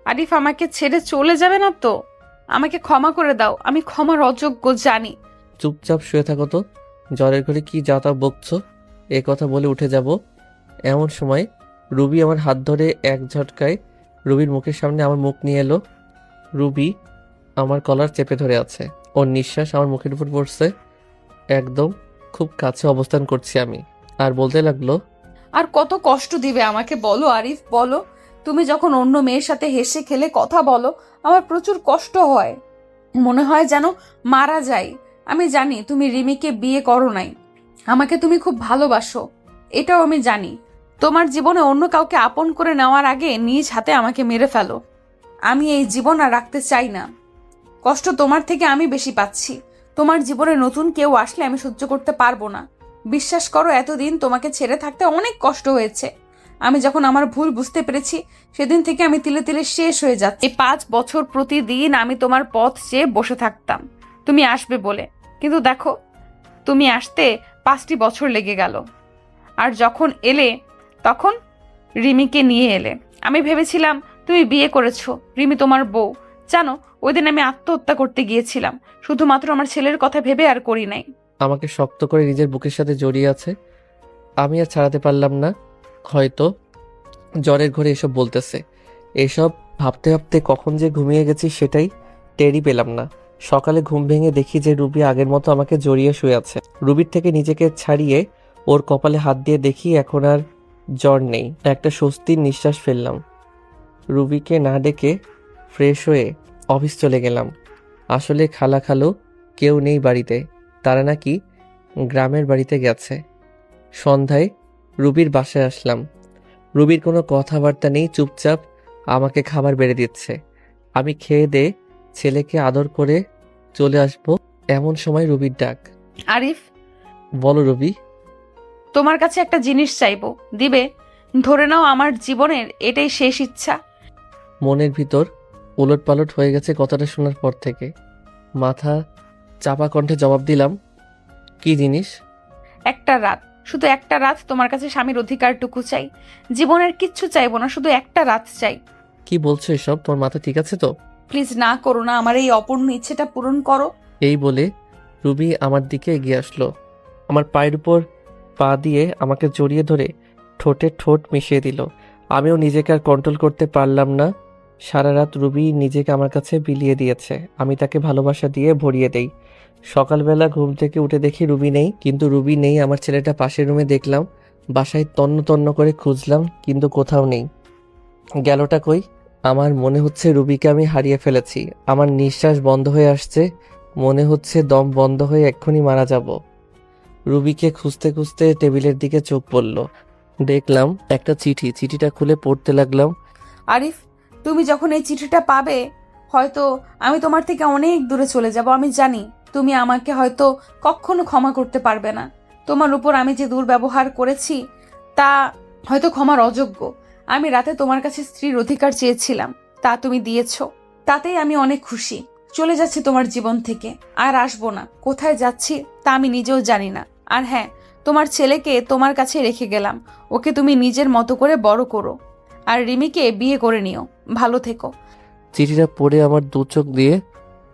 আরিফ আমাকে ছেড়ে চলে যাবে না তো? আমাকে ক্ষমা করে দাও, আমি ক্ষমার অযোগ্য জানি। চুপচাপ শুয়ে থাকো তো, জ্বরের ঘরে কি যা তা বকছো। এ কথা বলে উঠে যাব, এমন সময় রুবি আমার হাত ধরে এক ঝটকায় রুবির মুখের সামনে আমার মুখ নিয়ে এলো। রুবি আমার কলার চেপে ধরে আছে, ওর নিঃশ্বাস আমার মুখের উপর পড়ছে। একদম খুব কাছে অবস্থান করছি আমি, আর বলতে লাগলো, আর কত কষ্ট দিবে আমাকে বলো আরিফ, বলো। তুমি যখন অন্য মেয়ের সাথে হেসে খেলে কথা বলো, আমার প্রচুর কষ্ট হয়, মনে হয় যেন মারা যাই। আমি জানি তুমি রিমিকে বিয়ে করো নাই, আমাকে তুমি খুব ভালোবাসো, এটাও আমি জানি। তোমার জীবনে অন্য কাউকে আপন করে নেওয়ার আগে নিজ হাতে আমাকে মেরে ফেলো। আমি এই জীবন আর রাখতে চাই না। কষ্ট তোমার থেকে আমি বেশি পাচ্ছি। তোমার জীবনে নতুন কেউ আসলে আমি সহ্য করতে পারবো না। বিশ্বাস করো, এতদিন তোমাকে ছেড়ে থাকতে অনেক কষ্ট হয়েছে। আমি যখন আমার ভুল বুঝতে পেরেছি, সেদিন থেকে আমি তিলে তিলে শেষ হয়ে যাচ্ছি। এই 5 বছর প্রতিদিন আমি তোমার পথ চেয়ে বসে থাকতাম তুমি আসবে বলে, কিন্তু দেখো তুমি আসতে 5টি বছর লেগে গেল। আর যখন এলে তখন রিমিকে নিয়ে এলে। আমি ভেবেছিলাম তুমি বিয়ে করেছো, রিমি তোমার বউ। জানো, ওই দিন আমি আত্মহত্যা করতে গিয়েছিলাম, শুধুমাত্র আমার ছেলের কথা ভেবে, আর করি নাই। আমাকে শক্ত করে নিজের বুকের সাথে জড়িয়ে আছে। আমি আর ছাড়াতে পারলাম না। হয়তো জ্বরের ঘরে এসব বলতেছে। এসব ভাবতে ভাবতে কখন যে ঘুমিয়ে গেছি সেটাই টেরই পেলাম না। সকালে ঘুম ভেঙে দেখি যে রুবি আগের মতো আমাকে জড়িয়ে শুয়ে আছে। রুবির থেকে নিজেকে ছাড়িয়ে ওর কপালে হাত দিয়ে দেখি এখন আর জ্বর নেই। একটা স্বস্তির নিঃশ্বাস ফেললাম। রুবিকে না ডেকে ফ্রেশ হয়ে অফিস চলে গেলাম। আসলে খালা খালু কেউ নেই বাড়িতে, তারা নাকি গ্রামের বাড়িতে গেছে। সন্ধ্যায় রুবির বাসায় আসলাম। রুবির কোনো কথাবার্তা নেই, চুপচাপ আমাকে খাবার বেড়ে দিচ্ছে। আমি খেয়ে দে ছেলেকে আদর করে চলে আসবো, এমন সময় রুবির ডাক। আরিফ, বলো রুবি। তোমার কাছে একটা জিনিস চাইবো, দিবে? ধরে নাও আমার জীবনের এটাই শেষ ইচ্ছা। মনের ভিতর উলটপালট হয়ে গেছে কথাটা শোনার পর থেকে। মাথা চাপা কণ্ঠে জবাব দিলাম, কি জিনিস? একটা রাত, শুধু একটা রাত তোমার কাছে স্বামীর অধিকারটুকু চাই। জীবনের কিচ্ছু চাইবো না, শুধু একটা রাত চাই। কি বলছো এসব? তোমার মাথা ঠিক আছে তো? প্লিজ না করো না, আমার এই অপূর্ণ ইচ্ছেটা পূরণ করো। এই বলে রুবি আমার দিকে এগিয়ে আসলো। আমার পায়ের উপর পা দিয়ে আমাকে জড়িয়ে ধরে ঠোঁটে ঠোঁট মিশিয়ে দিল। আমিও নিজেকে আর কন্ট্রোল করতে পারলাম না। সারা রাত রুবি নিজেকে আমার কাছে বিলিয়ে দিয়েছে, আমি তাকে ভালোবাসা দিয়ে ভরিয়ে দেই। সকালবেলা ঘুম থেকে উঠে দেখি রুবি নেই, কিন্তু রুবি নেই। আমার ছেলেটা পাশের রুমে দেখলাম। বাসায় তন্ন তন্ন করে খুঁজলাম, কিন্তু কোথাও নেই। গেলটা কই? আমার মনে হচ্ছে রুবিকে আমি হারিয়ে ফেলেছি। আমার নিঃশ্বাস বন্ধ হয়ে আসছে, মনে হচ্ছে দম বন্ধ হয়ে এক্ষুনি মারা যাব। রুবিকে খুঁজতে খুঁজতে টেবিলের দিকে চোখ পড়ল। দেখলাম একটা চিঠি। চিঠিটা খুলে পড়তে লাগলাম। আরিফ, তুমি যখন এই চিঠিটা পাবে, হয়তো আমি তোমার থেকে অনেক দূরে চলে যাব। আমি জানি তুমি আমাকে হয়তো কখনো ক্ষমা করতে পারবে না। তোমার উপর আমি যে দুর্ব্যবহার করেছি তা হয়তো ক্ষমার অযোগ্য। আমি রাতে তোমার কাছে স্ত্রীর অধিকার চেয়েছিলাম, তা তুমি দিয়েছো, তাতেই আমি অনেক খুশি। চলে যাচ্ছি তোমার জীবন থেকে, আর আসবো না। কোথায় যাচ্ছি তা আমি নিজেও জানি না। আর হ্যাঁ, তোমার ছেলেকে তোমার কাছে রেখে গেলাম, ওকে তুমি নিজের মতো করে বড় করো, আর রিমিকে বিয়ে করে নিও। ভালো থেকো। চিঠিটা পড়ে আমার দু চোখ দিয়ে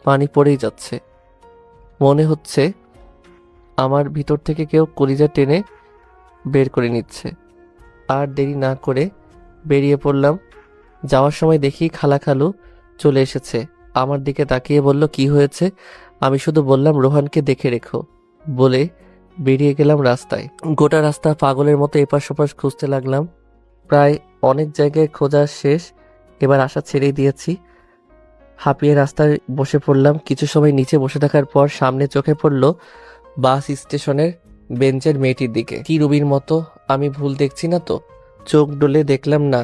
পানি পড়েই যাচ্ছে। মনে হচ্ছে আমার ভিতর থেকে কেউ কলিজা টেনে বের করে নিচ্ছে। আর দেরি না করে বেরিয়ে পড়লাম। যাওয়ার সময় দেখি খালা খালু চলে এসেছে। আমার দিকে তাকিয়ে বলল, কি হয়েছে? আমি শুধু বললাম, রোহানকে দেখে রেখো বলে বেরিয়ে গেলাম রাস্তায়। গোটা রাস্তা পাগলের মতো এপাশ ওপাশ খুঁজতে লাগলাম। প্রায় অনেক জায়গায় খোঁজা শেষ, এবার আশা ছেড়েই দিয়েছি। হাঁপিয়ে রাস্তায় বসে পড়লাম। কিছু সময় নিচে বসে থাকার পর সামনে চোখে পড়ল বাস স্টেশনের বেঞ্চের মেয়েটির দিকে। কি রুবির মতো? আমি ভুল দেখছি না তো? চোখ ডলে দেখলাম না,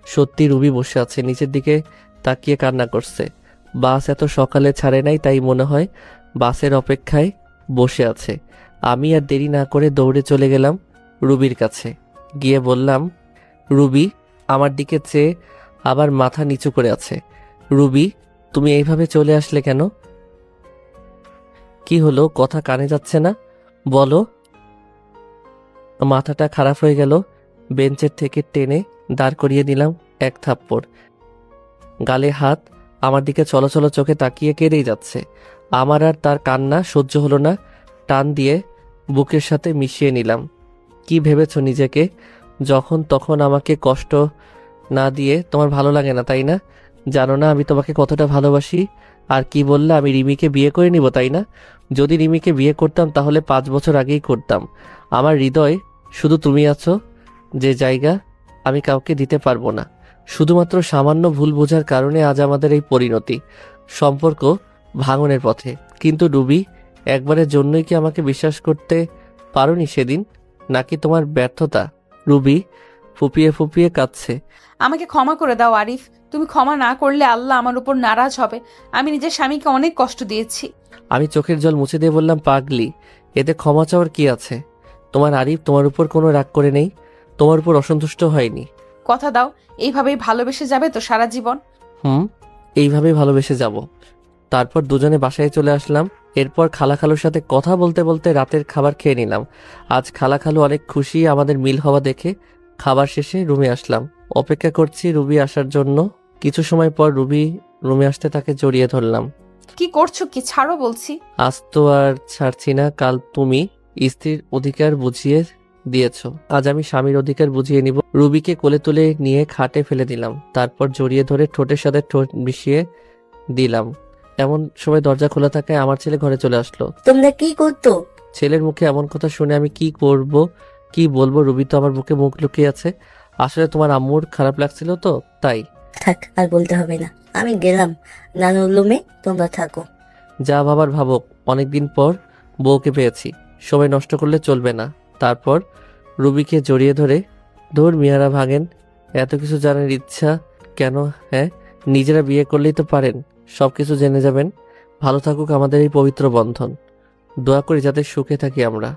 সত্যি রুবি বসে আছে, নিচের দিকে তাকিয়ে কান্না করছে। বাস এত সকালে ছাড়ে নাই, তাই মনে হয় বাসের অপেক্ষায় বসে আছে। আমি আর দেরি না করে দৌড়ে চলে গেলাম রুবির কাছে। গিয়ে বললাম, রুবি। আমার দিকে চেয়ে আবার মাথা নিচু করে আছে। রুবি, তুমি এইভাবে চলে আসলে কেন? কি হলো? কথা কানে যাচ্ছে না? বলো। মাথাটা খারাপ হয়ে গেল। বেঞ্চের থেকে টেনে দাঁড় করিয়ে দিলাম এক থাপ্পড়। গালে হাত, আমার দিকে চলাচল চোখে তাকিয়ে কেঁদেই যাচ্ছে। আমার আর তার কান্না সহ্য হলো না, টান দিয়ে বুকের সাথে মিশিয়ে নিলাম। কি ভেবেছ নিজেকে? যখন তখন আমাকে কষ্ট না দিয়ে তোমার ভালো লাগে না, তাই না? জানো না আমি তোমাকে কতটা ভালোবাসি। আর কি বললে, আমি রিমিকে বিয়ে করে নিব, তাই না? যদি রিমিকে বিয়ে করতাম তাহলে 5 বছর আগেই করতাম। আমার হৃদয় শুধু তুমি আছো, যে জায়গা আমি কাউকে দিতে পারবো না। শুধুমাত্র সামান্য ভুল বোঝার কারণে আজ আমাদের এই পরিণতি, সম্পর্ক ভাঙনের পথে। কিন্তু রুবি, একবারের জন্যই কি আমাকে বিশ্বাস করতে পারোনি সেদিন, নাকি তোমার ব্যর্থতা? রুবি ফুপিয়ে ফুপিয়ে কাঁদছে। আমাকে ক্ষমা করে দাও আরিফ, তুমি ক্ষমা না করলে আল্লাহ আমার উপর নারাজ হবে। আমি নিজের স্বামীকে অনেক কষ্ট দিয়েছি। আমি চোখের জল মুছে দিয়ে বললাম, পাগলি, এতে ক্ষমা চাওয়ার কি আছে? তোমার আরিফ তোমার উপর কোনো রাগ করে নেই, তোমার উপর অসন্তুষ্ট হয়নি। কথা দাও এইভাবেই ভালোবেসে যাবে তো সারা জীবন? এইভাবেই ভালোবেসে যাব। তারপর দুজনে বাসায় চলে আসলাম। এরপর খালাখালুর সাথে কথা বলতে বলতে রাতের খাবার খেয়ে নিলাম। আজ খালাখালু অনেক খুশি আমাদের মিল হওয়া দেখে। খাবার শেষে রুমে আসলাম, অপেক্ষা করছি রুবি আসার জন্য। কিছু সময় পর রুবি রুমে আসতে তাকে জড়িয়ে ধরলাম। কি করছো, কি ছাড়ো বলছি। আজ তো আর ছাড়ছি না, কাল তুমি স্ত্রীর অধিকার বুঝিয়ে দিয়েছো, আজ আমি স্বামীর অধিকার বুঝিয়ে নিব। রুবিকে কোলে তুলে নিয়ে খাটে ফেলে দিলাম, তারপর জড়িয়ে ধরে ঠোঁটের সাথে ঠোঁট মিশিয়ে দিলাম। এমন সময় দরজা খোলা থাকায় আমার ছেলে ঘরে চলে আসলো। তোমরা কি করতো? ছেলের মুখে এমন কথা শুনে আমি কি করব, কি বলবো? রুবি তো আমার বুকে মুখ লুকিয়ে আছে। আসলে তোমার আম্মুর খারাপ লাগছিল তো তাই। থাক, আর বলতে হবে না, আমি গেলাম নানুর রুমে, তোমরা থাকো। যা ভাবার ভাবক, অনেকদিন পর বউকে পেয়েছি, সময় নষ্ট করলে চলবে না। তারপর রুবিকে জড়িয়ে ধরে, ধর মিয়ারা ভাগেন, এত কিছু জানার ইচ্ছা কেন? হ্যাঁ, নিজেরা বিয়ে করলেই তো পারেন, সব কিছু জেনে যাবেন। ভালো থাকুক আমাদের এই পবিত্র বন্ধন। দোয়া করি যাতে সুখে থাকি আমরা।